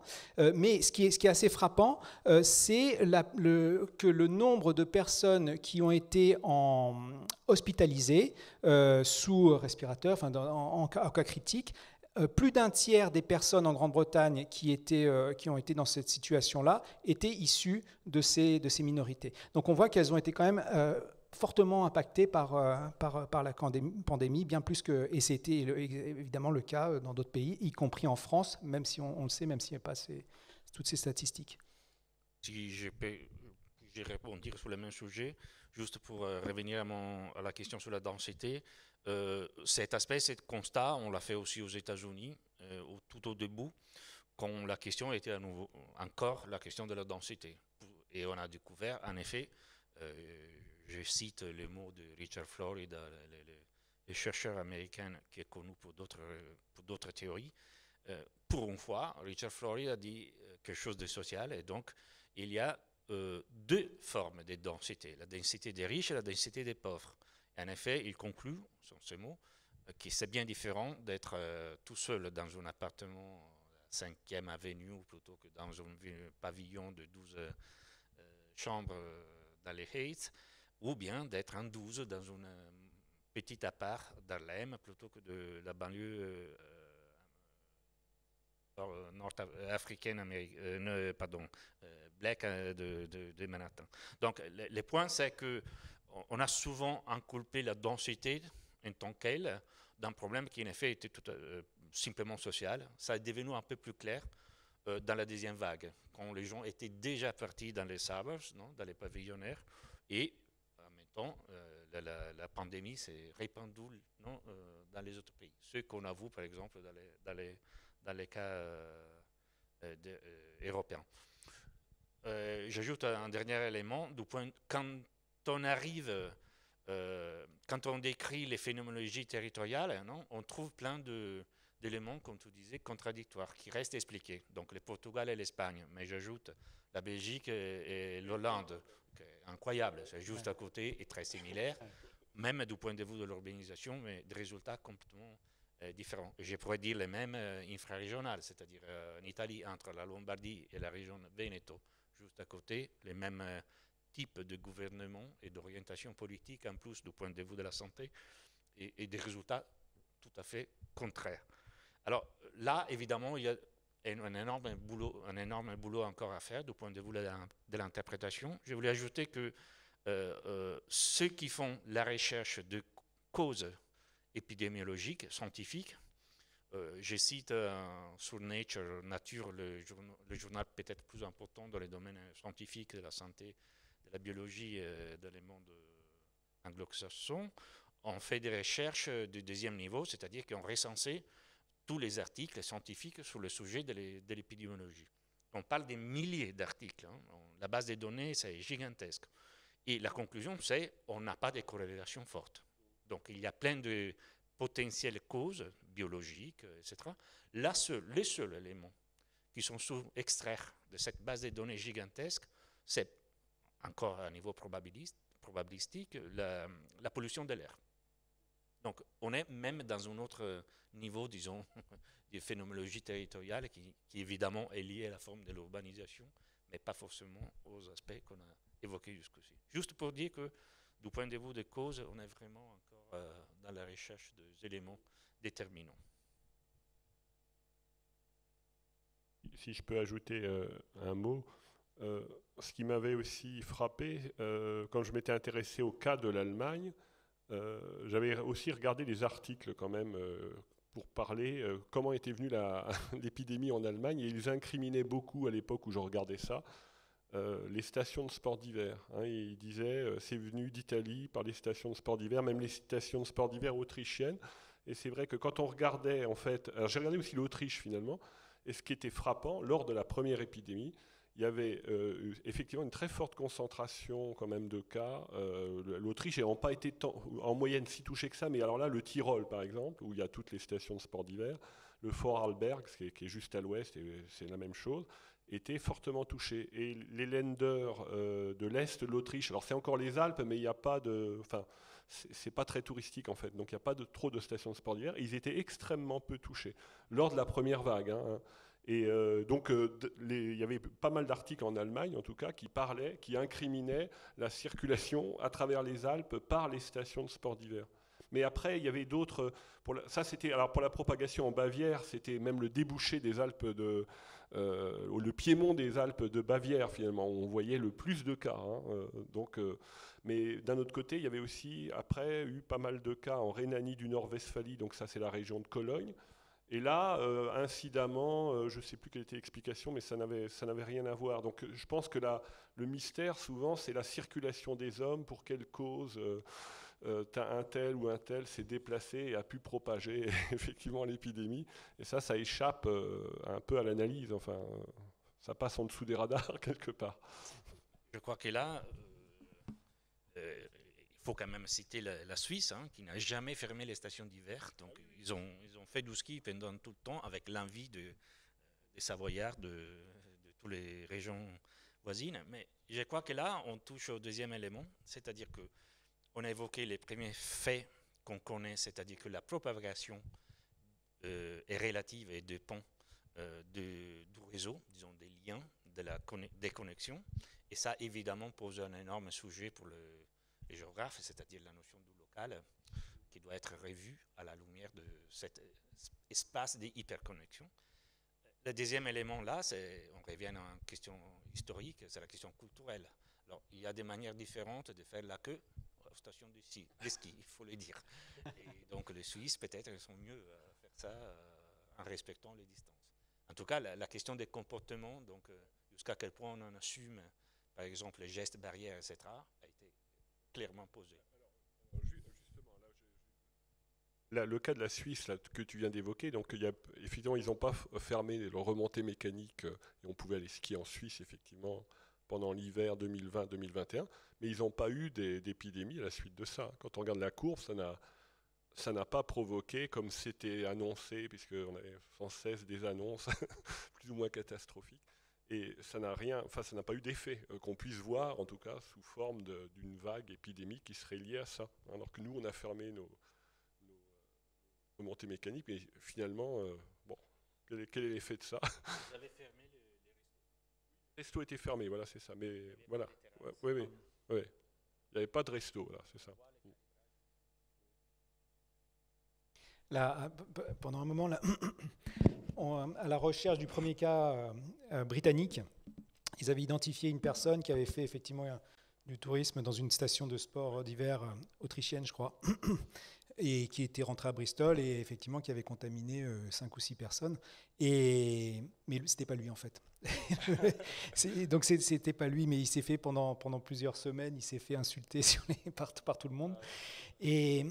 Mais ce qui est assez frappant, c'est que le nombre de personnes qui ont été hospitalisées sous respirateur, enfin en cas critique, plus d'un tiers des personnes en Grande-Bretagne qui ont été dans cette situation-là étaient issues de ces minorités. Donc on voit qu'elles ont été quand même fortement impactées par la pandémie, bien plus que... Et c'était évidemment le cas dans d'autres pays, y compris en France, même si on le sait, même s'il n'y a pas toutes ces statistiques. Si je peux répondre sur le même sujet, juste pour revenir à la question sur la densité, cet aspect, ce constat, on l'a fait aussi aux États-Unis, tout au début, quand la question était à nouveau encore la question de la densité. Et on a découvert, en effet, je cite les mots de Richard Florida, le chercheur américain qui est connu pour d'autres théories. Pour une fois, Richard Florida a dit quelque chose de social, et donc il y a deux formes de densité, la densité des riches et la densité des pauvres. En effet, il conclut, sur ces mots, que c'est bien différent d'être tout seul dans un appartement 5e avenue plutôt que dans un pavillon de 12 chambres dans les Heights, ou bien d'être en 12 dans un petit appart d'Harlem plutôt que de la banlieue nord-africaine, black de Manhattan. Donc, le point, c'est que on a souvent inculpé la densité en tant qu'elle d'un problème qui en effet était simplement social. Ça est devenu un peu plus clair dans la deuxième vague, quand les gens étaient déjà partis dans les suburbs, dans les pavillonnaires, et en même temps, la pandémie s'est répandue dans les autres pays. Ce qu'on a vu, par exemple, dans les cas européens. J'ajoute un dernier élément, quand on arrive, quand on décrit les phénoménologies territoriales, on trouve plein d'éléments, comme tu disais, contradictoires, qui restent expliqués. Donc le Portugal et l'Espagne, mais j'ajoute la Belgique et l'Hollande. Incroyable, c'est juste à côté et très similaire, même du point de vue de l'urbanisation, mais des résultats complètement différents. Je pourrais dire les mêmes infrarégionales, c'est-à-dire en Italie, entre la Lombardie et la région Veneto, juste à côté, les mêmes types de gouvernement et d'orientation politique, en plus du point de vue de la santé, et des résultats tout à fait contraires. Alors là, évidemment, il y a un énorme boulot encore à faire du point de vue de l'interprétation. Je voulais ajouter que ceux qui font la recherche de causes épidémiologiques, scientifiques, je cite sur Nature, le journal peut-être plus important dans les domaines scientifiques de la santé, de la biologie dans les mondes anglo-saxons. On fait des recherches du deuxième niveau, c'est-à-dire qu'on recensait tous les articles scientifiques sur le sujet de l'épidémiologie. On parle des milliers d'articles. La base des données, c'est gigantesque. Et la conclusion, c'est qu'on n'a pas de corrélation forte. Donc, il y a plein de potentielles causes biologiques, etc. Les seuls éléments qui sont extraire de cette base de données gigantesque, c'est encore à niveau probabilistique, la pollution de l'air. Donc, on est même dans un autre niveau, disons, de phénoménologie territoriale qui évidemment est liée à la forme de l'urbanisation, mais pas forcément aux aspects qu'on a évoqués jusqu'ici. Juste pour dire que, du point de vue des causes, on est vraiment encore dans la recherche des éléments déterminants. Si je peux ajouter un mot, ce qui m'avait aussi frappé, quand je m'étais intéressé au cas de l'Allemagne, j'avais aussi regardé des articles quand même pour parler comment était venue l'épidémie en Allemagne, et ils incriminaient beaucoup à l'époque où je regardais ça, les stations de sport d'hiver. Hein. Il disait, c'est venu d'Italie par les stations de sport d'hiver, même les stations de sport d'hiver autrichiennes. Et c'est vrai que quand on regardait, en fait, alors j'ai regardé aussi l'Autriche finalement, et ce qui était frappant, lors de la première épidémie, il y avait effectivement une très forte concentration quand même de cas. L'Autriche n'ayant pas été en moyenne si touchée que ça, mais alors là, le Tyrol par exemple, où il y a toutes les stations de sport d'hiver, le Vorarlberg, qui est juste à l'ouest, et c'est la même chose, était fortement touché. Et les Länder de l'Est de l'Autriche, alors c'est encore les Alpes, mais il n'y a pas de... Enfin, c'est pas très touristique en fait, donc il n'y a pas trop de stations de sport d'hiver. Ils étaient extrêmement peu touchés lors de la première vague. Hein. Et donc il y avait pas mal d'articles en Allemagne en tout cas qui incriminaient la circulation à travers les Alpes par les stations de sport d'hiver. Mais après, il y avait d'autres. Ça, c'était alors pour la propagation en Bavière, c'était même le débouché des Alpes le piémont des Alpes de Bavière finalement. Où on voyait le plus de cas. Hein, mais d'un autre côté, il y avait aussi après eu pas mal de cas en Rhénanie du Nord-Westphalie. Donc ça, c'est la région de Cologne. Et là, incidemment, je ne sais plus quelle était l'explication, mais ça n'avait rien à voir. Donc je pense que le mystère, souvent, c'est la circulation des hommes, pour quelle cause un tel ou un tel s'est déplacé et a pu propager effectivement l'épidémie. Et ça échappe un peu à l'analyse. Enfin, ça passe en dessous des radars quelque part. Je crois que là, il faut quand même citer la Suisse, hein, qui n'a jamais fermé les stations d'hiver. Donc ils ont fait du ski pendant tout le temps avec l'envie des Savoyards de toutes les régions voisines. Mais je crois que là, on touche au deuxième élément, c'est-à-dire que on a évoqué les premiers faits qu'on connaît, c'est-à-dire que la propagation est relative et dépend du réseau, disons des liens, des connexions. Et ça, évidemment, pose un énorme sujet pour les géographes, c'est-à-dire la notion du local, qui doit être revue à la lumière de cet espace d'hyperconnexion. Le deuxième élément là, on revient à une question historique, c'est la question culturelle. Alors, il y a des manières différentes de faire la queue aux stations de ski, il faut le dire. Et donc les Suisses, peut-être, ils sont mieux à faire ça en respectant les distances. En tout cas, la question des comportements, donc jusqu'à quel point on en assume, par exemple, les gestes barrières, etc., a été clairement posé. Là, le cas de la Suisse là, que tu viens d'évoquer, donc effectivement, ils n'ont pas fermé leur remontée mécanique et on pouvait aller skier en Suisse, effectivement, pendant l'hiver 2020-2021, mais ils n'ont pas eu d'épidémie à la suite de ça. Quand on regarde la courbe, ça n'a pas provoqué, comme c'était annoncé, puisqu'on avait sans cesse des annonces plus ou moins catastrophiques, et ça n'a pas eu d'effet qu'on puisse voir, en tout cas, sous forme d'une vague épidémique qui serait liée à ça. Alors que nous, on a fermé nos remontées mécaniques, mais finalement, bon, quel est l'effet de ça? Vous avez fermé les restos. Les restos étaient fermés, voilà, c'est ça. Mais voilà, oui. Il n'y avait pas de resto, voilà, c'est ça. Là, pendant un moment, là, à la recherche du premier cas britannique, ils avaient identifié une personne qui avait fait effectivement du tourisme dans une station de sport d'hiver autrichienne, je crois, et qui était rentré à Bristol et effectivement qui avait contaminé 5 ou 6 personnes. Mais c'était pas lui en fait. Donc c'était pas lui, mais il s'est fait pendant plusieurs semaines, il s'est fait insulter par tout le monde. Et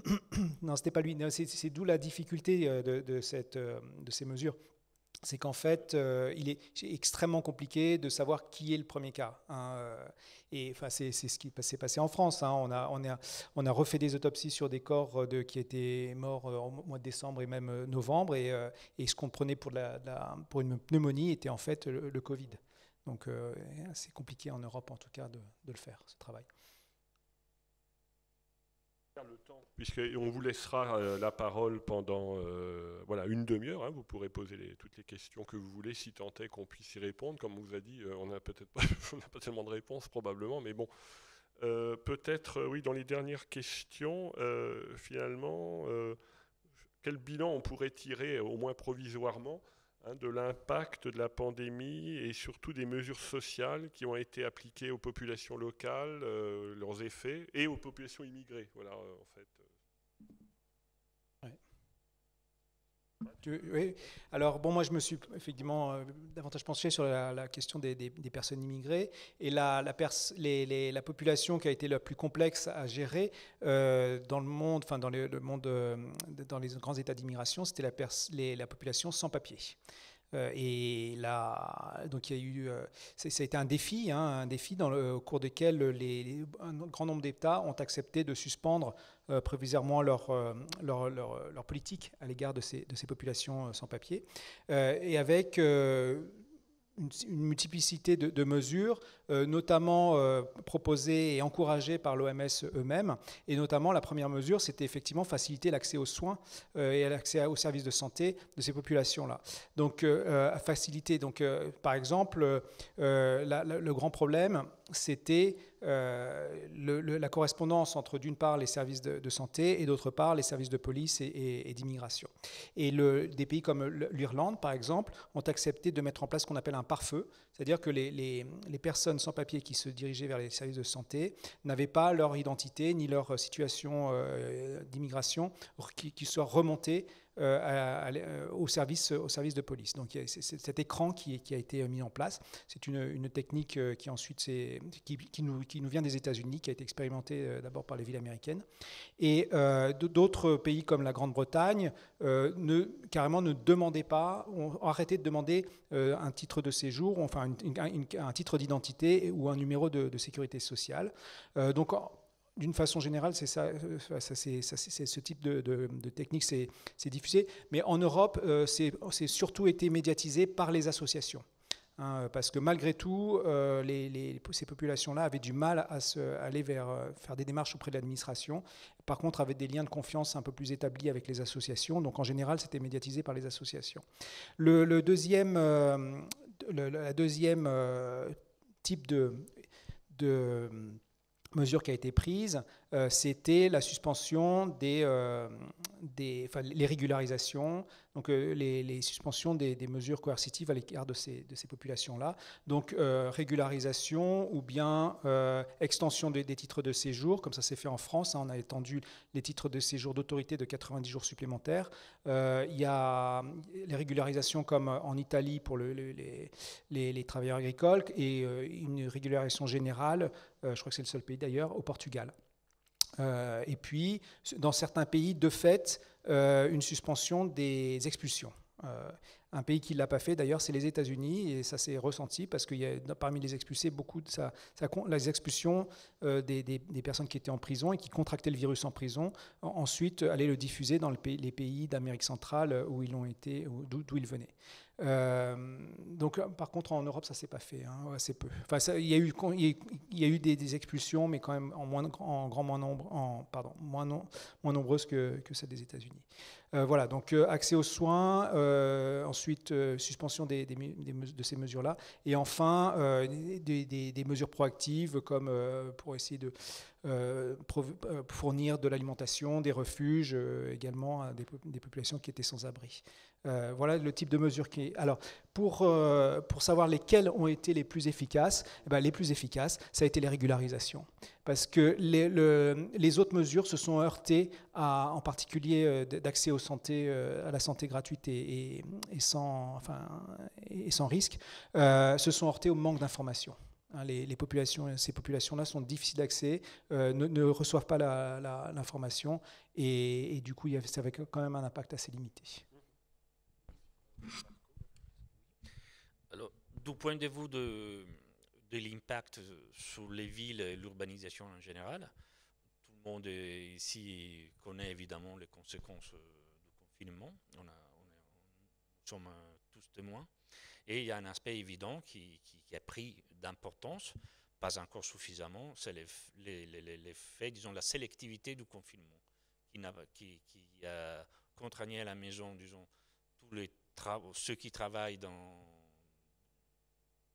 non, c'était pas lui. C'est d'où la difficulté de ces mesures. C'est qu'en fait, il est extrêmement compliqué de savoir qui est le premier cas. Hein. Et enfin, c'est ce qui s'est passé en France. Hein. On a refait des autopsies sur des corps qui étaient morts au mois de décembre et même novembre. Et ce qu'on prenait pour une pneumonie était en fait le Covid. Donc, c'est compliqué en Europe, en tout cas, de le faire, ce travail. Puisqu'on vous laissera la parole pendant une demi-heure, hein, vous pourrez poser toutes les questions que vous voulez, si tant est qu'on puisse y répondre. Comme on vous a dit, on n'a peut-être pas, pas tellement de réponses probablement, mais bon, peut-être, oui, dans les dernières questions, finalement, quel bilan on pourrait tirer, au moins provisoirement, de l'impact de la pandémie et surtout des mesures sociales qui ont été appliquées aux populations locales, leurs effets, et aux populations immigrées. Voilà, en fait. Oui. Alors, bon, moi, je me suis effectivement davantage penché sur la question des personnes immigrées. Et la population qui a été la plus complexe à gérer dans le monde, enfin, le monde, dans les grands états d'immigration, c'était la population sans papier. Et là, donc il y a eu, ça a été un défi au cours duquel un grand nombre d'États ont accepté de suspendre provisoirement leur politique à l'égard de ces populations sans papier, et avec une multiplicité de mesures, notamment proposées et encouragées par l'OMS eux-mêmes. Et notamment, la première mesure, c'était effectivement faciliter l'accès aux soins et l'accès aux services de santé de ces populations-là. Donc, faciliter. Donc, par exemple, le grand problème, c'était la correspondance entre, d'une part, les services de santé et, d'autre part, les services de police et d'immigration. Et des pays comme l'Irlande, par exemple, ont accepté de mettre en place ce qu'on appelle un pare-feu, c'est-à-dire que les personnes sans papier qui se dirigeaient vers les services de santé n'avaient pas leur identité ni leur situation d'immigration qui soit remontée au service de police. Donc c'est cet écran qui a été mis en place. C'est une technique qui nous vient des États-Unis, qui a été expérimentée d'abord par les villes américaines. Et d'autres pays comme la Grande-Bretagne carrément ne demandaient pas, ont arrêté de demander un titre de séjour, enfin un titre d'identité ou un numéro de sécurité sociale. Donc d'une façon générale, c'est ça, c'est ce type de technique, c'est diffusé. Mais en Europe, c'est surtout été médiatisé par les associations. Parce que malgré tout, ces populations-là avaient du mal à aller faire des démarches auprès de l'administration. Par contre, avaient des liens de confiance un peu plus établis avec les associations. Donc en général, c'était médiatisé par les associations. La deuxième type de mesure qui a été prise, c'était la suspension les régularisations, donc les suspensions des mesures coercitives à l'égard de ces populations-là. Donc régularisation ou bien extension des titres de séjour, comme ça s'est fait en France. On a étendu les titres de séjour d'autorité de 90 jours supplémentaires. Il y a les régularisations comme en Italie pour les travailleurs agricoles et une régularisation générale, je crois que c'est le seul pays d'ailleurs, au Portugal. Et puis, dans certains pays, de fait, une suspension des expulsions. Un pays qui ne l'a pas fait, d'ailleurs, c'est les États-Unis, et ça s'est ressenti parce qu'il y a parmi les expulsés, beaucoup de les expulsions des personnes qui étaient en prison et qui contractaient le virus en prison, ensuite allaient le diffuser dans les pays d'Amérique centrale où ils ont été, d'où ils venaient. Donc, par contre, en Europe, ça ne s'est pas fait, assez peu. Enfin, il y a eu des expulsions, mais quand même moins nombreuses que celles des États-Unis. Voilà, donc accès aux soins, ensuite suspension de ces mesures-là, et enfin des mesures proactives comme pour essayer de fournir de l'alimentation, des refuges également à des populations qui étaient sans abri. Voilà le type de mesures qui est... Alors, pour savoir lesquelles ont été les plus efficaces, les plus efficaces, ça a été les régularisations. Parce que les autres mesures se sont heurtées, en particulier d'accès aux santé, à la santé gratuite et sans risque, se sont heurtées au manque d'information. Ces populations-là sont difficiles d'accès, ne reçoivent pas l'information, et du coup, ça avait quand même un impact assez limité. Alors, du point de vue de l'impact sur les villes et l'urbanisation en général, tout le monde ici connaît évidemment les conséquences du confinement. Nous sommes tous témoins. Et il y a un aspect évident qui a pris d'importance, pas encore suffisamment, c'est l'effet, disons, la sélectivité du confinement, qui a contraigné à la maison, disons, tous les travaux, ceux qui travaillent dans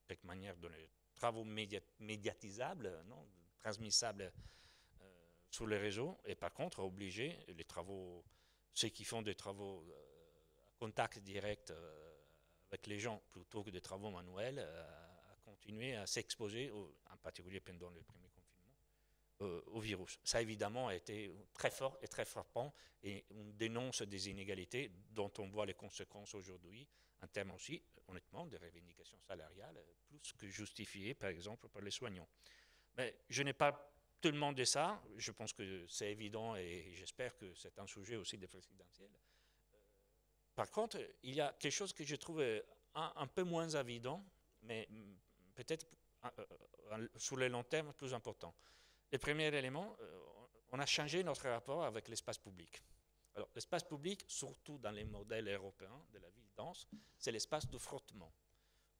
quelque manière de les travaux médiatisables, non, transmissables sur les réseaux, et par contre obligé ceux qui font des travaux à contact direct avec les gens plutôt que des travaux manuels, à continuer à s'exposer, en particulier pendant le premier confinement, au virus. Ça, évidemment, a été très fort et très frappant, et on dénonce des inégalités dont on voit les conséquences aujourd'hui, en termes aussi, honnêtement, de revendications salariales, plus que justifiées, par exemple, par les soignants. Mais je n'ai pas tout demandé ça, je pense que c'est évident, et j'espère que c'est un sujet aussi des présidentielles. Par contre, il y a quelque chose que je trouve un peu moins évident, mais peut-être sur le long terme plus important. Le premier élément, on a changé notre rapport avec l'espace public. Alors, l'espace public, surtout dans les modèles européens de la ville dense, c'est l'espace de frottement,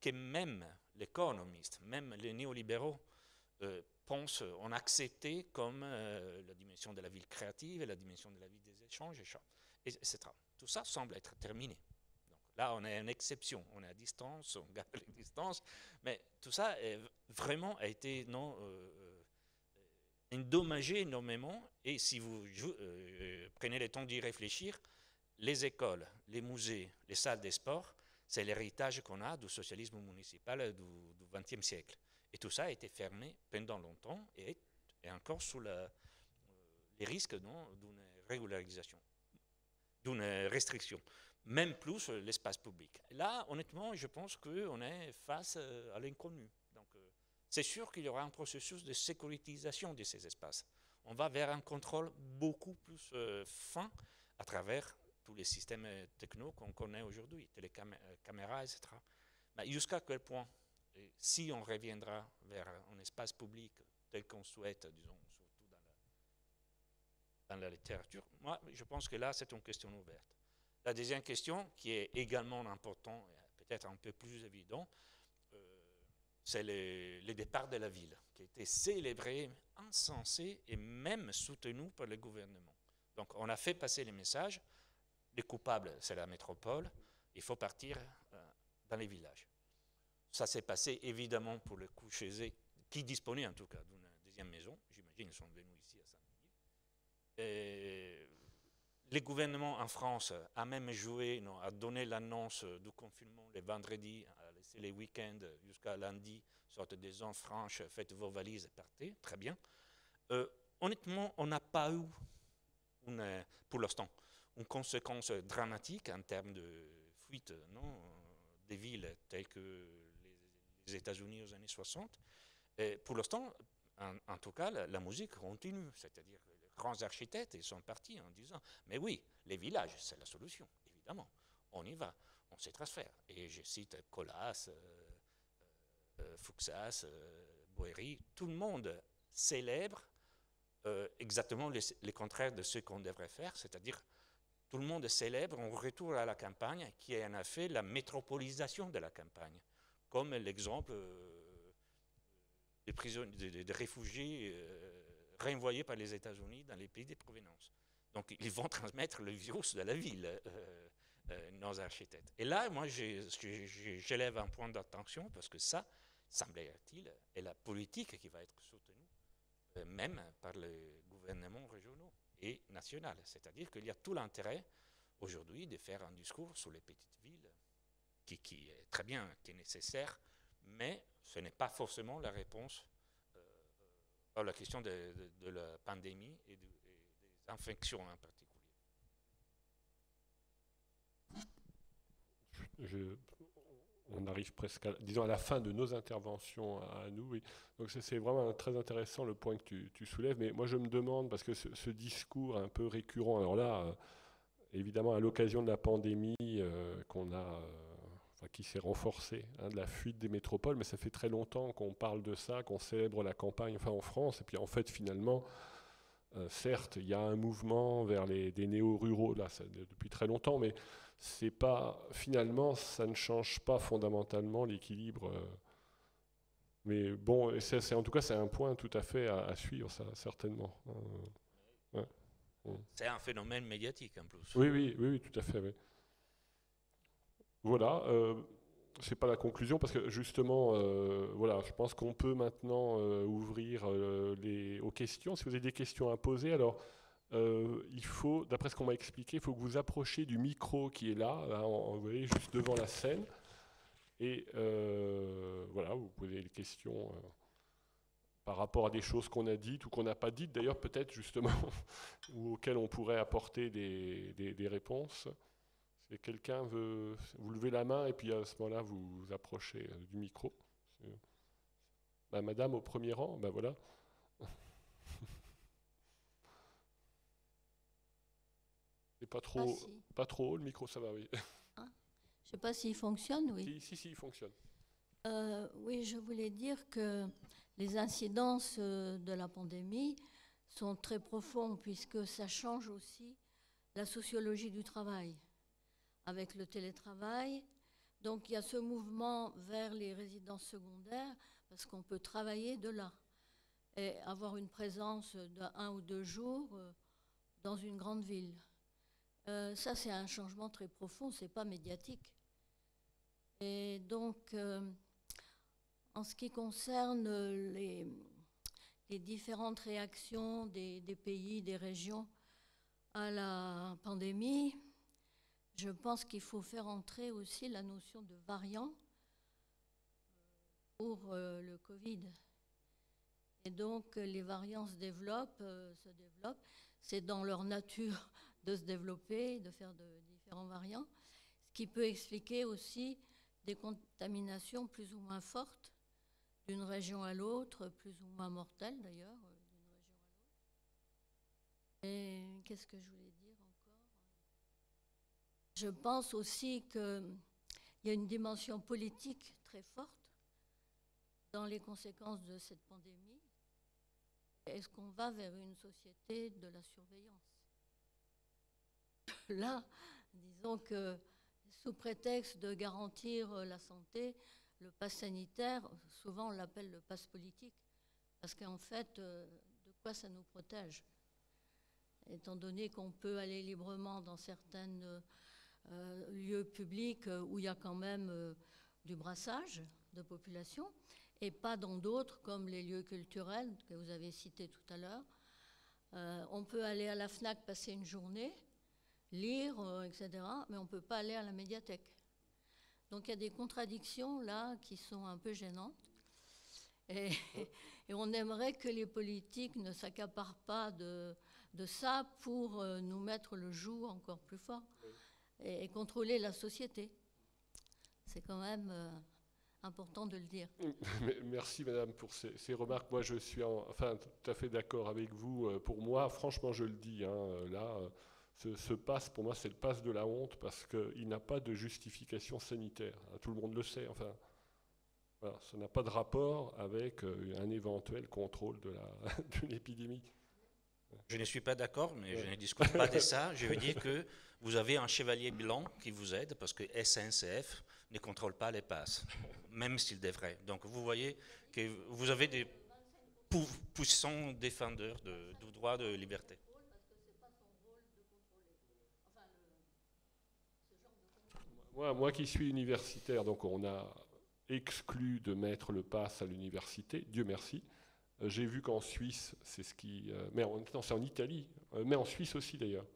que même l'économiste, même les néolibéraux pensent, ont accepté comme la dimension de la ville créative et la dimension de la ville des échanges, etc. Tout ça semble être terminé. Donc là, on est une exception, on est à distance, on garde les distances, mais tout ça vraiment a été endommagé énormément, et si vous prenez le temps d'y réfléchir, les écoles, les musées, les salles de sport, c'est l'héritage qu'on a du socialisme municipal du XXe siècle. Et tout ça a été fermé pendant longtemps et est encore sous les risques d'une régularisation, d'une restriction. Même plus l'espace public. Là, honnêtement, je pense qu'on est face à l'inconnu. Donc, c'est sûr qu'il y aura un processus de sécurisation de ces espaces. On va vers un contrôle beaucoup plus fin à travers tous les systèmes techno qu'on connaît aujourd'hui, télécaméras, etc. Mais jusqu'à quel point, si on reviendra vers un espace public tel qu'on souhaite, disons, surtout dans la littérature, moi, je pense que là, c'est une question ouverte. La deuxième question, qui est également importante, peut-être un peu plus évident, c'est le départ de la ville, qui a été célébré, encensé et même soutenu par le gouvernement. Donc, on a fait passer les messages. Les coupables, c'est la métropole. Il faut partir dans les villages. Ça s'est passé évidemment pour le coup chez eux, qui disponaient en tout cas d'une deuxième maison. J'imagine qu'ils sont venus ici à Saint-Dié. Le gouvernement en France a même joué, a donné l'annonce du confinement le vendredi, a laissé les week-ends jusqu'à lundi, sorte des zones franches, faites vos valises et partez, très bien. Honnêtement, on n'a pas eu, pour l'instant, une conséquence dramatique en termes de fuite des villes telles que les États-Unis aux années 60. Et pour l'instant, en tout cas, la musique continue, c'est-à-dire que les grands architectes ils sont partis en disant « Mais oui, les villages, c'est la solution, évidemment. On y va, on se transfère. » Et je cite Colas, Fuxas, Boéry, tout le monde célèbre exactement les contraires de ce qu'on devrait faire, c'est-à-dire tout le monde célèbre un retour à la campagne qui est en effet la métropolisation de la campagne, comme l'exemple des réfugiés renvoyés par les États-Unis dans les pays de provenance. Donc ils vont transmettre le virus de la ville, nos architectes. Et là, moi, j'élève un point d'attention parce que ça, semblerait-il, est la politique qui va être soutenue, même par les gouvernements régionaux et nationaux. C'est-à-dire qu'il y a tout l'intérêt aujourd'hui de faire un discours sur les petites villes, qui est très bien, qui est nécessaire, mais ce n'est pas forcément la réponse à la question de la pandémie et des infections en particulier. On arrive presque à la fin de nos interventions à nous. Oui. Donc c'est vraiment très intéressant le point que tu soulèves. Mais moi je me demande, parce que ce discours un peu récurrent, alors là, évidemment à l'occasion de la pandémie qu'on a, qui s'est renforcée, de la fuite des métropoles, mais ça fait très longtemps qu'on parle de ça, qu'on célèbre la campagne, en France, et puis en fait finalement, certes, il y a un mouvement vers des néo-ruraux, là, depuis très longtemps, mais c'est pas, finalement, ça ne change pas fondamentalement l'équilibre. Mais bon, en tout cas, c'est un point tout à fait à suivre, ça, certainement. Ouais. C'est un phénomène médiatique en plus. Oui, tout à fait. Oui. Voilà, c'est pas la conclusion parce que justement, voilà, je pense qu'on peut maintenant ouvrir aux questions. Si vous avez des questions à poser, alors il faut, d'après ce qu'on m'a expliqué, il faut que vous approchiez du micro qui est là, vous voyez, juste devant la scène. Et voilà, vous posez des questions par rapport à des choses qu'on a dites ou qu'on n'a pas dites, d'ailleurs peut-être justement, ou auxquelles on pourrait apporter des réponses. Si quelqu'un veut, vous levez la main et puis à ce moment-là, vous vous approchez du micro. Bah, madame au premier rang, ben voilà. C'est pas trop haut, le micro, ça va, oui. Hein, je ne sais pas s'il fonctionne, oui. Si, il fonctionne. Oui, je voulais dire que les incidences de la pandémie sont très profondes puisque ça change aussi la sociologie du travail avec le télétravail. Donc il y a ce mouvement vers les résidences secondaires parce qu'on peut travailler de là et avoir une présence d'1 ou 2 jours dans une grande ville. Ça, c'est un changement très profond, ce n'est pas médiatique. Et donc, en ce qui concerne les différentes réactions des pays, des régions à la pandémie, je pense qu'il faut faire entrer aussi la notion de variant pour le Covid. Et donc, les variants se développent. C'est dans leur nature de se développer, de faire de différents variants, ce qui peut expliquer aussi des contaminations plus ou moins fortes d'une région à l'autre, plus ou moins mortelles d'ailleurs, d'une région à l'autre. Et qu'est-ce que je voulais dire encore ? Je pense aussi qu'il y a une dimension politique très forte dans les conséquences de cette pandémie. Est-ce qu'on va vers une société de la surveillance ? Là, disons que sous prétexte de garantir la santé, le pass sanitaire, souvent on l'appelle le pass politique, parce qu'en fait, de quoi ça nous protège ? Étant donné qu'on peut aller librement dans certains lieux publics où il y a quand même du brassage de population, et pas dans d'autres comme les lieux culturels que vous avez cités tout à l'heure. On peut aller à la FNAC passer une journée, lire, etc., mais on ne peut pas aller à la médiathèque. Donc il y a des contradictions là qui sont un peu gênantes. Et on aimerait que les politiques ne s'accaparent pas de ça pour nous mettre le joug encore plus fort et contrôler la société. C'est quand même important de le dire. Merci madame pour ces remarques. Moi je suis tout à fait d'accord avec vous. Pour moi, franchement je le dis, ce pass, pour moi, c'est le pass de la honte parce qu'il n'a pas de justification sanitaire. Tout le monde le sait. Enfin, voilà, ça n'a pas de rapport avec un éventuel contrôle de l'épidémie. Je ne suis pas d'accord, mais je ne discute pas de ça. Je veux dire que vous avez un chevalier blanc qui vous aide parce que SNCF ne contrôle pas les passes, même s'il devrait. Donc vous voyez que vous avez des puissants défendeurs du droit de liberté. Moi qui suis universitaire, donc on a exclu de mettre le pass à l'université, Dieu merci. J'ai vu qu'en Suisse, c'est ce qui... non, c'est en Italie, mais en Suisse aussi d'ailleurs,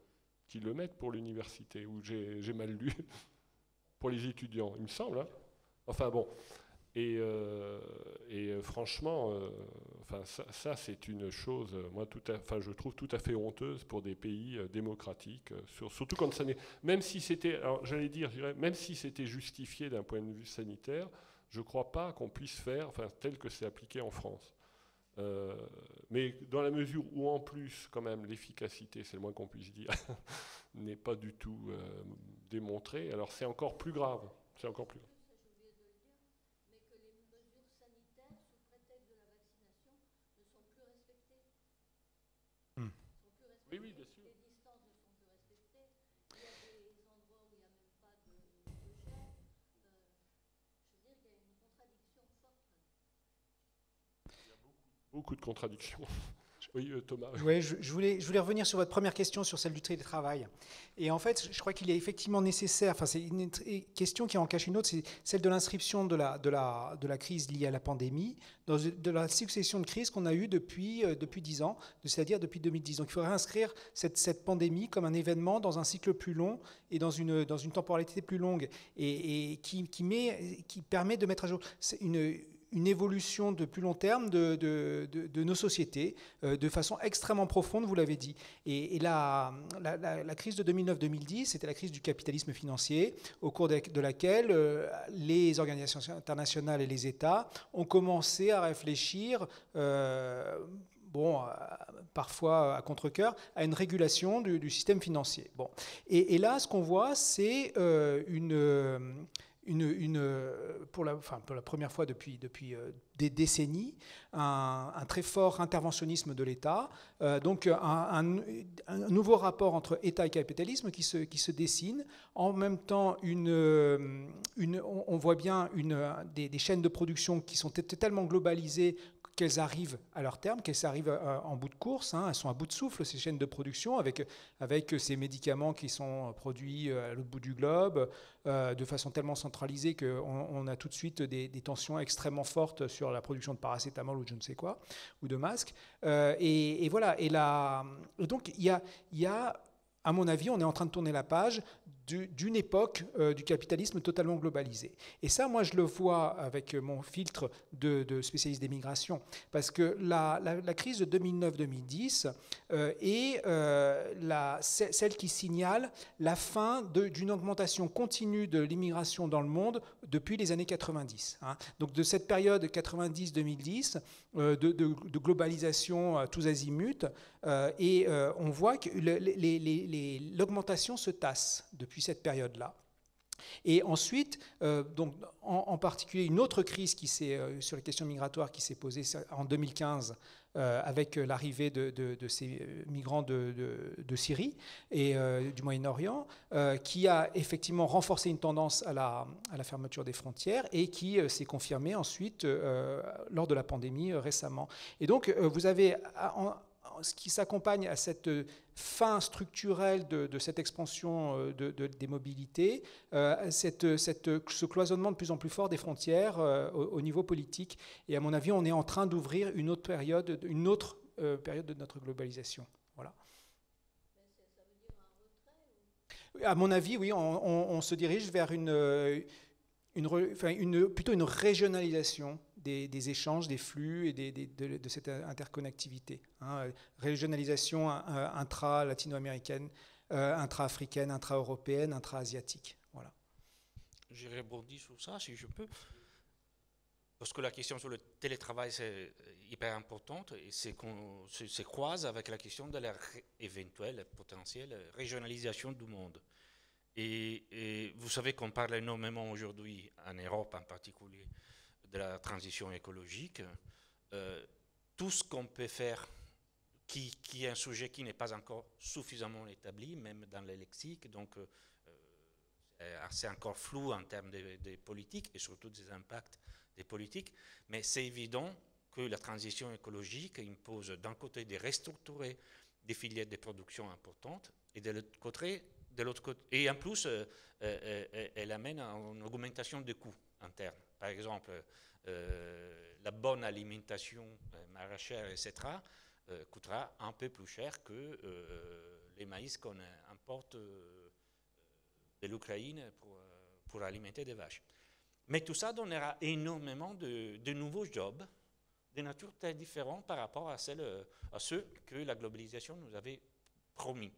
qu'ils le mettent pour l'université, où j'ai mal lu, pour les étudiants, il me semble. Hein. Enfin bon, et franchement, ça c'est une chose, moi, je trouve tout à fait honteuse pour des pays démocratiques, surtout quand ça n'est... Même si c'était, alors j'allais dire, même si c'était justifié d'un point de vue sanitaire, je ne crois pas qu'on puisse faire, tel que c'est appliqué en France. Mais dans la mesure où en plus quand même l'efficacité, c'est le moins qu'on puisse dire, n'est pas du tout démontrée, alors c'est encore plus grave. C'est encore plus grave. Mais que les mesures sanitaires sous prétexte de la vaccination ne sont plus respectées. Oui, bien sûr. Les distances ne sont plus respectées. Il y a des endroits où il n'y a même pas de gel. Je veux dire qu'il y a une contradiction forte. Beaucoup de contradictions. Oui, Thomas. Oui, je voulais revenir sur votre première question, sur celle du télétravail. Et en fait, je crois qu'il est effectivement nécessaire, c'est une question qui en cache une autre, c'est celle de l'inscription de la crise liée à la pandémie, de la succession de crises qu'on a eues depuis 10 ans, c'est-à-dire depuis 2010. Donc il faudrait inscrire cette pandémie comme un événement dans un cycle plus long et dans une temporalité plus longue, et qui permet de mettre à jour une évolution de plus long terme de nos sociétés, de façon extrêmement profonde, vous l'avez dit. Et la crise de 2009-2010, c'était la crise du capitalisme financier, au cours de laquelle les organisations internationales et les États ont commencé à réfléchir, parfois à contre-cœur, à une régulation du système financier. Bon. Et là, ce qu'on voit, c'est pour la première fois depuis des décennies, un très fort interventionnisme de l'État, donc un nouveau rapport entre État et capitalisme qui se dessine. En même temps, on voit bien des chaînes de production qui sont tellement globalisées qu'elles arrivent à leur terme, qu'elles arrivent en bout de course, hein, elles sont à bout de souffle, ces chaînes de production, avec ces médicaments qui sont produits à l'autre bout du globe, de façon tellement centralisée qu'on a tout de suite des tensions extrêmement fortes sur la production de paracétamol ou de je ne sais quoi, ou de masques. Et voilà, et donc il y a, à mon avis, on est en train de tourner la page d'une époque du capitalisme totalement globalisé. Et ça, moi, je le vois avec mon filtre de spécialiste des migrations, parce que la crise de 2009-2010 est celle qui signale la fin d'une augmentation continue de l'immigration dans le monde depuis les années 90. Hein. Donc de cette période 90-2010, de globalisation à tous azimuts, et on voit que l'augmentation se tasse depuis cette période-là. Et ensuite, donc, en particulier, une autre crise sur les questions migratoires qui s'est posée en 2015 avec l'arrivée de ces migrants de Syrie et du Moyen-Orient, qui a effectivement renforcé une tendance à la fermeture des frontières et qui s'est confirmée ensuite lors de la pandémie récemment. Et donc, vous avez... ce qui s'accompagne à cette fin structurelle de cette expansion des mobilités, ce cloisonnement de plus en plus fort des frontières au niveau politique. Et à mon avis, on est en train d'ouvrir une autre période de notre globalisation. Voilà. Ça veut dire un retrait ? À mon avis, oui, on se dirige vers plutôt une régionalisation des échanges, des flux et de cette interconnectivité. Hein. Régionalisation intra-latino-américaine, intra-africaine, intra-européenne, intra-asiatique. Voilà. Je rebondis sur ça, si je peux. Parce que la question sur le télétravail, c'est hyper importante et se croise avec la question de la éventuelle, potentielle régionalisation du monde. Et vous savez qu'on parle énormément aujourd'hui, en Europe en particulier, de la transition écologique. Tout ce qu'on peut faire, qui est un sujet qui n'est pas encore suffisamment établi, même dans le lexique, donc c'est encore flou en termes de politiques et surtout des impacts des politiques, mais c'est évident que la transition écologique impose d'un côté de restructurer des filières de production importantes et de l'autre côté, et en plus, elle amène à une augmentation des coûts internes. Par exemple, la bonne alimentation maraîchère, etc., coûtera un peu plus cher que les maïs qu'on importe de l'Ukraine pour alimenter des vaches. Mais tout ça donnera énormément de nouveaux jobs de nature très différente par rapport à ceux que la globalisation nous avait promis.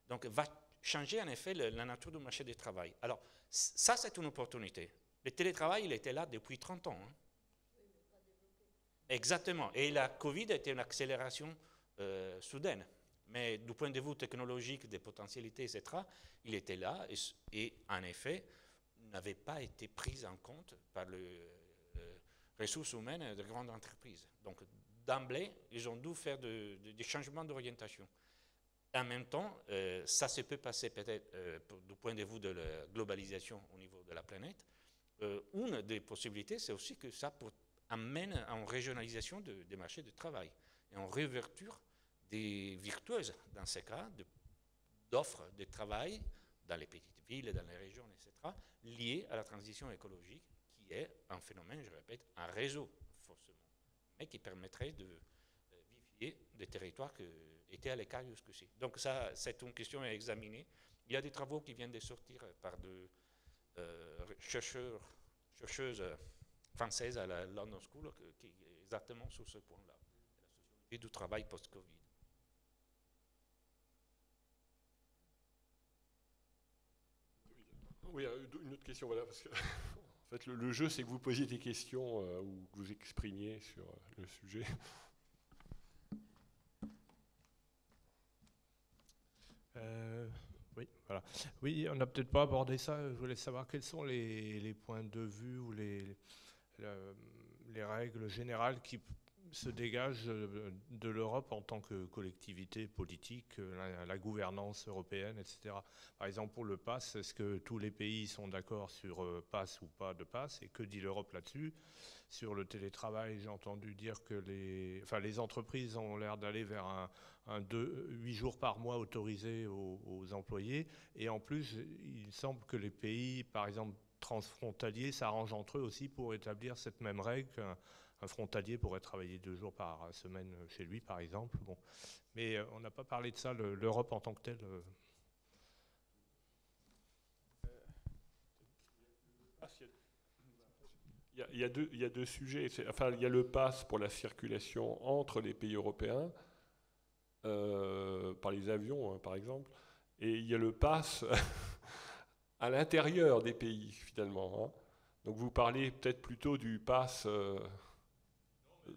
Donc, va changer en effet la nature du marché du travail. Alors, ça, c'est une opportunité. Le télétravail, il était là depuis 30 ans. Hein. Exactement. Et la Covid a été une accélération soudaine. Mais du point de vue technologique, des potentialités, etc., il était là et en effet, n'avait pas été pris en compte par les ressources humaines de grandes entreprises. Donc, d'emblée, ils ont dû faire des changements d'orientation. En même temps, ça se peut passer peut-être du point de vue de la globalisation au niveau de la planète. Une des possibilités, c'est aussi que ça amène à une régionalisation des marchés du travail et en réouverture des virtueuses, dans ces cas, d'offres de travail dans les petites villes, dans les régions, etc., liées à la transition écologique, qui est un phénomène, je répète, un réseau, forcément, mais qui permettrait de vivifier des territoires qui étaient à l'écart jusqu'ici. Donc ça, c'est une question à examiner. Il y a des travaux qui viennent de sortir par des chercheuses française à la London School qui est exactement sur ce point-là, la sociologie du travail post-Covid. Oui, une autre question, voilà, parce que en fait, le jeu, c'est que vous posiez des questions ou que vous exprimiez sur le sujet. Oui, voilà. Oui, on n'a peut-être pas abordé ça. Je voulais savoir quels sont les points de vue ou les règles générales qui se dégagent de l'Europe en tant que collectivité politique, la gouvernance européenne, etc. Par exemple, pour le pass, est-ce que tous les pays sont d'accord sur pass ou pas de pass? Et que dit l'Europe là-dessus? Sur le télétravail, j'ai entendu dire que les entreprises ont l'air d'aller vers 8 jours par mois autorisés aux employés. Et en plus, il semble que les pays, par exemple, transfrontaliers, s'arrangent entre eux aussi pour établir cette même règle. Un frontalier pourrait travailler 2 jours par semaine chez lui, par exemple. Bon. Mais on n'a pas parlé de ça, l'Europe en tant que telle. Il y a deux sujets. Enfin, il y a le pass pour la circulation entre les pays européens, par les avions, hein, par exemple. Et il y a le pass à l'intérieur des pays, finalement. Hein. Donc vous parlez peut-être plutôt du pass,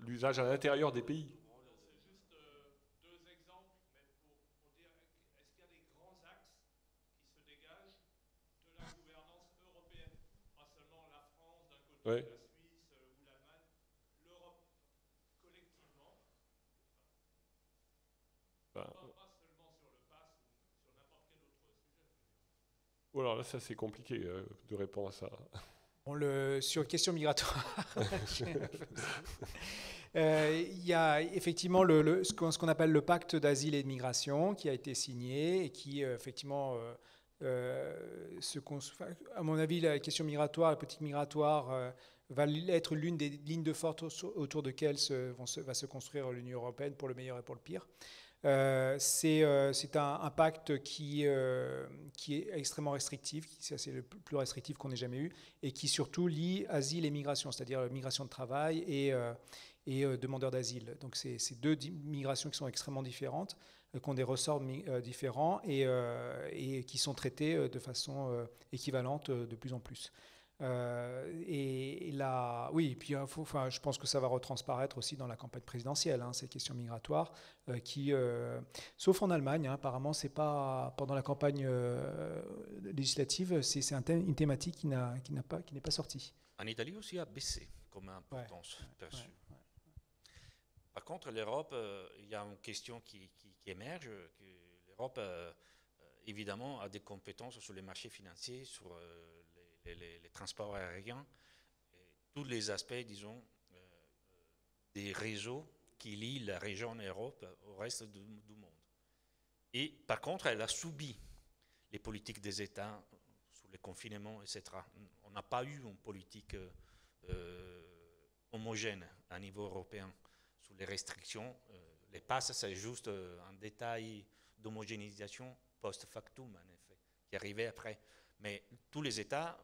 l'usage à l'intérieur des pays. C'est juste 2 exemples, mais pour dire, est-ce qu'il y a des grands axes qui se dégagent de la gouvernance européenne? Pas seulement la France d'un côté, Ouais. la Suisse ou l'Allemagne, l'Europe collectivement. Ben, Pas seulement sur le pass ou sur n'importe quel autre sujet. voilà, là, ça c'est compliqué de répondre à ça. Sur les questions migratoires, il y a effectivement ce qu'on appelle le pacte d'asile et de migration qui a été signé et qui effectivement, à mon avis, la question migratoire, la politique migratoire va être l'une des lignes de force autour de laquelle va se construire l'Union européenne pour le meilleur et pour le pire. C'est un pacte qui est extrêmement restrictif, c'est le plus restrictif qu'on ait jamais eu, et qui surtout lie asile et migration, c'est-à-dire migration de travail et demandeurs d'asile. Donc c'est 2 migrations qui sont extrêmement différentes, qui ont des ressorts différents et qui sont traités de façon équivalente de plus en plus. Et là, oui, et puis je pense que ça va retransparaître aussi dans la campagne présidentielle, hein, ces questions migratoires, sauf en Allemagne, hein, apparemment, c'est pas pendant la campagne législative, c'est une thématique qui n'est pas sortie. En Italie aussi a baissé comme importance perçue. Ouais. Par contre, l'Europe, il y a une question qui émerge, que l'Europe, évidemment, a des compétences sur les marchés financiers, sur les transports aériens, et tous les aspects, disons, des réseaux qui lient la région Europe au reste du monde. Et par contre, elle a subi les politiques des États sur les confinements, etc. On n'a pas eu une politique homogène à niveau européen sur les restrictions. Les passes, c'est juste un détail d'homogénéisation post-factum, en effet, qui arrivait après. Mais tous les États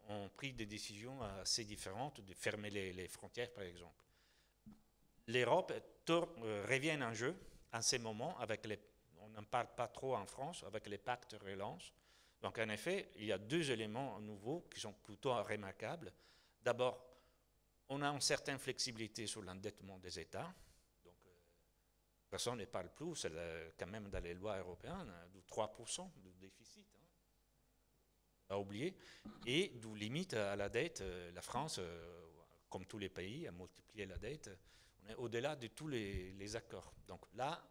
ont pris des décisions assez différentes de fermer les frontières, par exemple. L'Europe revient en jeu en ces moments, on n'en parle pas trop en France, avec les pactes relance. Donc en effet, il y a 2 éléments nouveaux qui sont plutôt remarquables. D'abord, on a une certaine flexibilité sur l'endettement des États. Donc personne ne parle plus, c'est quand même dans les lois européennes, du 3% du déficit. À oublier, et d'où limite à la dette, la France, comme tous les pays, a multiplié la dette, on est au-delà de tous les accords. Donc là,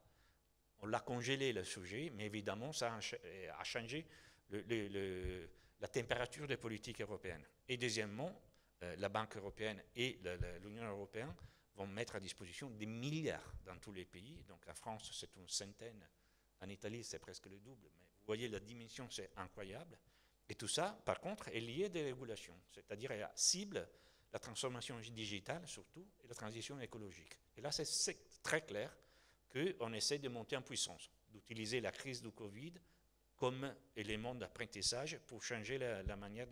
on l'a congelé le sujet, mais évidemment, ça a changé la température des politiques européennes. Et deuxièmement, la Banque européenne et l'Union européenne vont mettre à disposition des milliards dans tous les pays. Donc en France, c'est une centaine, en Italie, c'est presque le double, mais vous voyez, la dimension, c'est incroyable. Et tout ça, par contre, est lié à des régulations, c'est-à-dire elle cible la transformation digitale surtout et la transition écologique. Et là, c'est très clair qu'on essaie de monter en puissance, d'utiliser la crise du Covid comme élément d'apprentissage pour changer la manière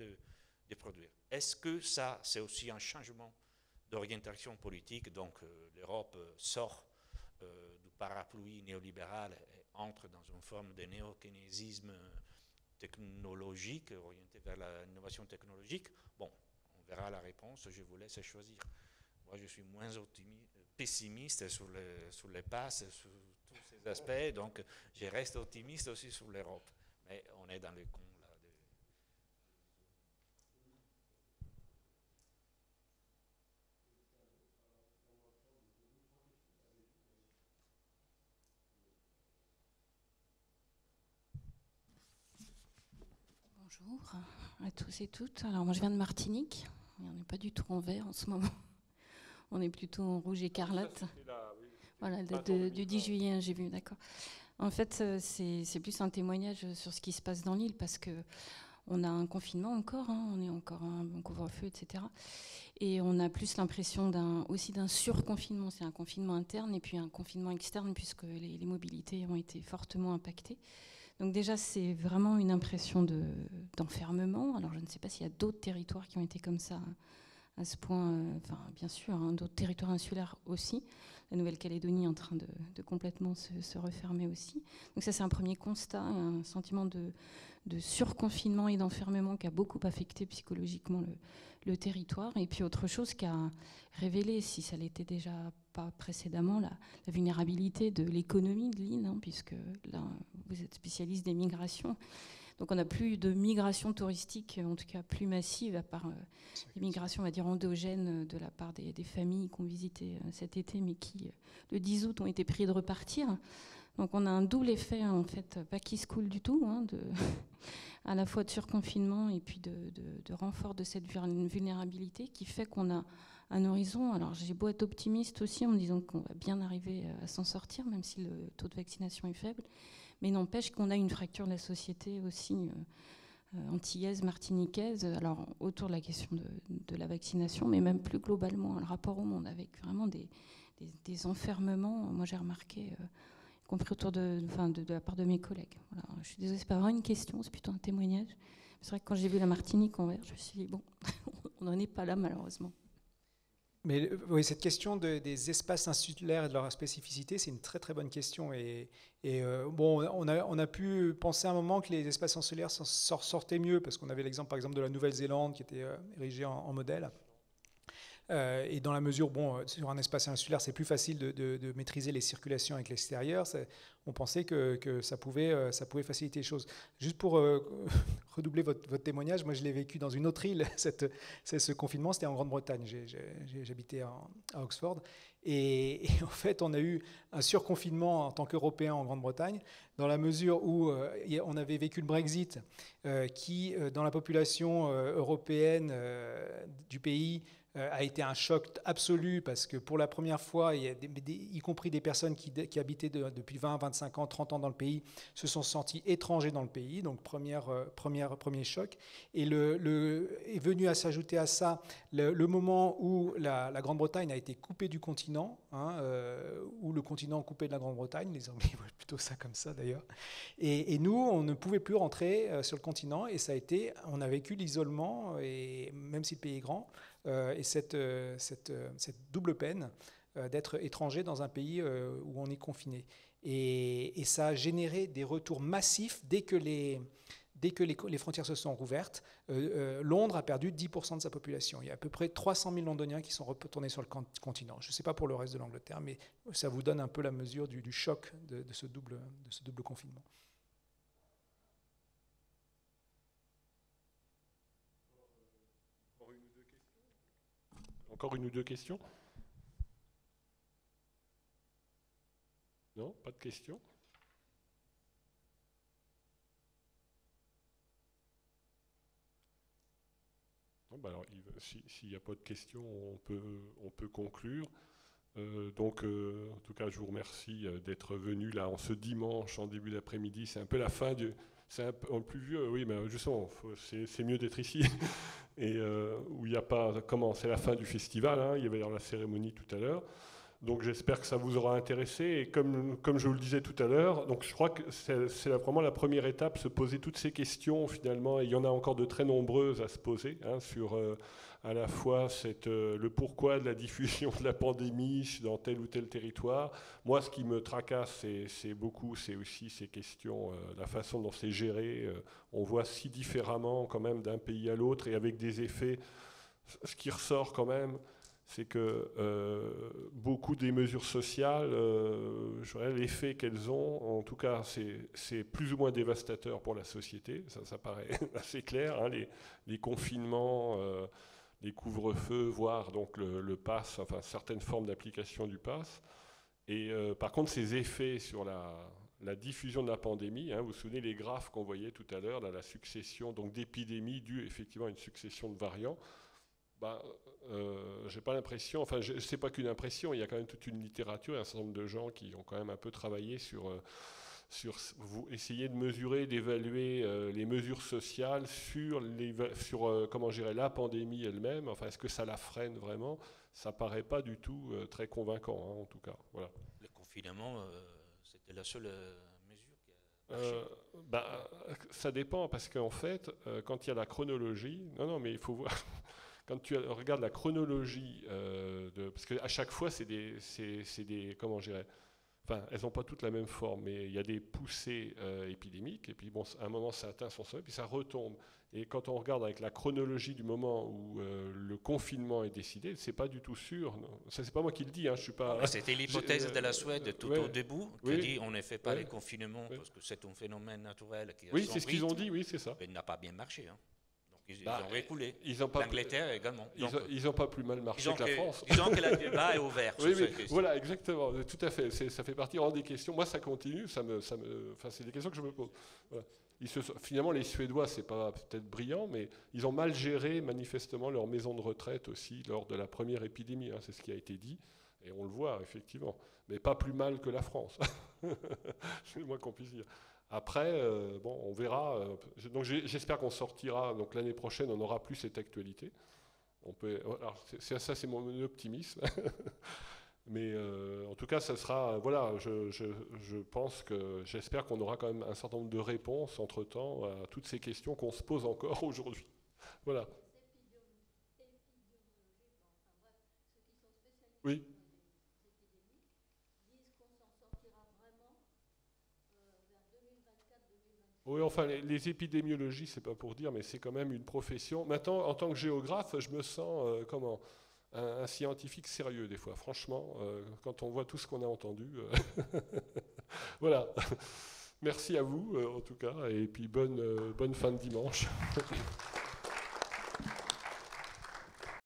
de produire. Est-ce que ça, c'est aussi un changement d'orientation politique? Donc l'Europe sort du parapluie néolibéral et entre dans une forme de néo-keynésisme technologique, orienté vers l'innovation technologique. Bon, on verra la réponse, je vous laisse choisir. Moi, je suis moins pessimiste sur les passes, sur tous ces aspects, donc je reste optimiste aussi sur l'Europe. Mais on est dans le con là. Bonjour à tous et toutes. Alors moi je viens de Martinique, on n'est pas du tout en vert en ce moment. On est plutôt en rouge écarlate. Voilà, du 10 juillet, j'ai vu, d'accord. En fait, c'est plus un témoignage sur ce qui se passe dans l'île parce que on a un confinement encore, on est encore en couvre-feu, etc. Et on a plus l'impression aussi d'un surconfinement. C'est un confinement interne et puis un confinement externe puisque les mobilités ont été fortement impactées. Donc déjà, c'est vraiment une impression d'enfermement. Alors je ne sais pas s'il y a d'autres territoires qui ont été comme ça à ce point, bien sûr, d'autres territoires insulaires aussi. La Nouvelle-Calédonie est en train de complètement se refermer aussi. Donc ça, c'est un premier constat, un sentiment de surconfinement et d'enfermement qui a beaucoup affecté psychologiquement le territoire. Et puis autre chose qui a révélé, si ça l'était déjà pas précédemment, la vulnérabilité de l'économie de l'île, puisque là, vous êtes spécialiste des migrations. Donc on n'a plus de migration touristique, en tout cas plus massive, à part les migrations, on va dire, endogènes de la part des familles qu'on visitait cet été, mais qui, le 10 août, ont été priées de repartir. Donc on a un double effet, en fait, pas qui se coule du tout, à la fois de surconfinement et puis de renfort de cette vulnérabilité qui fait qu'on a un horizon. Alors j'ai beau être optimiste aussi en me disant qu'on va bien arriver à s'en sortir, même si le taux de vaccination est faible. Mais n'empêche qu'on a une fracture de la société aussi antillaise, martiniquaise, alors autour de la question de la vaccination, mais même plus globalement, le rapport au monde, avec vraiment des enfermements. Moi, j'ai remarqué, y compris autour de la part de mes collègues. Voilà. Je suis désolée, c'est pas vraiment une question, c'est plutôt un témoignage. C'est vrai que quand j'ai vu la Martinique en vert, je me suis dit, bon, on n'en est pas là, malheureusement. Mais oui, cette question des espaces insulaires et de leur spécificité, c'est une très très bonne question. Bon, on a pu penser à un moment que les espaces insulaires sortaient mieux, parce qu'on avait l'exemple par exemple de la Nouvelle-Zélande qui était érigée en modèle. Et dans la mesure, bon, sur un espace insulaire, c'est plus facile de maîtriser les circulations avec l'extérieur. On pensait que ça pouvait faciliter les choses. Juste pour redoubler votre témoignage, moi je l'ai vécu dans une autre île, ce confinement, c'était en Grande-Bretagne. J'habitais à Oxford. Et en fait, on a eu un surconfinement en tant qu'Européens en Grande-Bretagne, dans la mesure où on avait vécu le Brexit, qui, dans la population européenne du pays, a été un choc absolu parce que pour la première fois, y compris des personnes qui habitaient depuis 20, 25 ans, 30 ans dans le pays, se sont sentis étrangers dans le pays. Donc premier choc. Et est venu à s'ajouter à ça le moment où la Grande-Bretagne a été coupée du continent, où le continent coupé de la Grande-Bretagne. Les Anglais voient plutôt ça comme ça d'ailleurs. Et nous, on ne pouvait plus rentrer sur le continent et on a vécu l'isolement, et même si le pays est grand, et cette double peine d'être étranger dans un pays où on est confiné. Et ça a généré des retours massifs dès que les frontières se sont rouvertes. Londres a perdu 10% de sa population. Il y a à peu près 300 000 Londoniens qui sont retournés sur le continent. Je ne sais pas pour le reste de l'Angleterre, mais ça vous donne un peu la mesure du choc de ce double confinement. Encore une ou deux questions? Non, pas de questions? Non, bah alors, s'il n'y a pas de questions, on peut conclure. Donc, en tout cas, je vous remercie d'être venu là en ce dimanche, en début d'après-midi. C'est un peu la fin c'est un peu pluvieux, oui, mais justement, c'est mieux d'être ici. Et où il n'y a pas... c'est la fin du festival, il y avait la cérémonie tout à l'heure. Donc j'espère que ça vous aura intéressé. Et comme je vous le disais tout à l'heure, donc je crois que c'est vraiment la première étape, se poser toutes ces questions finalement. Et il y en a encore de très nombreuses à se poser sur à la fois le pourquoi de la diffusion de la pandémie dans tel ou tel territoire. Moi, ce qui me tracasse, c'est aussi ces questions, la façon dont c'est géré. On voit si différemment quand même d'un pays à l'autre et avec des effets. Ce qui ressort quand même, c'est que beaucoup des mesures sociales, l'effet qu'elles ont, en tout cas, c'est plus ou moins dévastateur pour la société. Ça paraît assez clair. Hein, les confinements, les couvre-feux, voire donc le pass, enfin certaines formes d'application du pass. Et par contre, ces effets sur la diffusion de la pandémie, hein, vous vous souvenez les graphes qu'on voyait tout à l'heure, la succession d'épidémies due effectivement à une succession de variants. J'ai pas l'impression, enfin c'est pas qu'une impression, il y a quand même toute une littérature, un certain nombre de gens qui ont quand même un peu travaillé sur essayer de mesurer, d'évaluer les mesures sociales sur comment gérer la pandémie elle-même. Enfin, est-ce que ça la freine vraiment? Ça paraît pas du tout très convaincant, hein, en tout cas. Voilà. Le confinement, c'était la seule mesure qui a marché. Ça dépend, parce qu'en fait, quand il y a la chronologie, non, mais il faut voir. Quand tu regardes la chronologie, parce qu'à chaque fois, c'est des comment je dirais, enfin, elles n'ont pas toutes la même forme, mais il y a des poussées épidémiques, et puis bon, à un moment, ça atteint son sommet, puis ça retombe. Et quand on regarde avec la chronologie du moment où le confinement est décidé, c'est pas du tout sûr. Non. Ça, c'est pas moi qui le dis, hein, je suis pas. C'était l'hypothèse de la Suède tout au début, qui dit on ne fait pas les confinements parce que c'est un phénomène naturel qui a oui, son c'est ce qu'ils ont dit, oui, c'est ça. Mais il n'a pas bien marché. Hein. Ils ont reculé. L'Angleterre également. Ils n'ont pas plus mal marché que la France. Disons que le débat est ouvert. Oui, voilà, exactement, tout à fait. Ça fait partie des questions. Moi, ça continue. C'est des questions que je me pose. Voilà. Finalement, les Suédois, c'est pas peut-être brillant, mais ils ont mal géré manifestement leur maison de retraite aussi lors de la première épidémie. Hein, c'est ce qui a été dit, et on le voit effectivement. Mais pas plus mal que la France. C'est le moins qu'on puisse dire. Après, on verra. Donc j'espère qu'on sortira. Donc l'année prochaine, on n'aura plus cette actualité. Alors, ça, c'est mon optimisme. Mais en tout cas, ça sera. Voilà, je pense que j'espère qu'on aura quand même un certain nombre de réponses entre-temps à toutes ces questions qu'on se pose encore aujourd'hui. Voilà. Oui. Oui, enfin, les épidémiologies, c'est pas pour dire, mais c'est quand même une profession. Maintenant, en tant que géographe, je me sens un scientifique sérieux des fois. Franchement, quand on voit tout ce qu'on a entendu. Voilà. Merci à vous, en tout cas, et puis bonne fin de dimanche.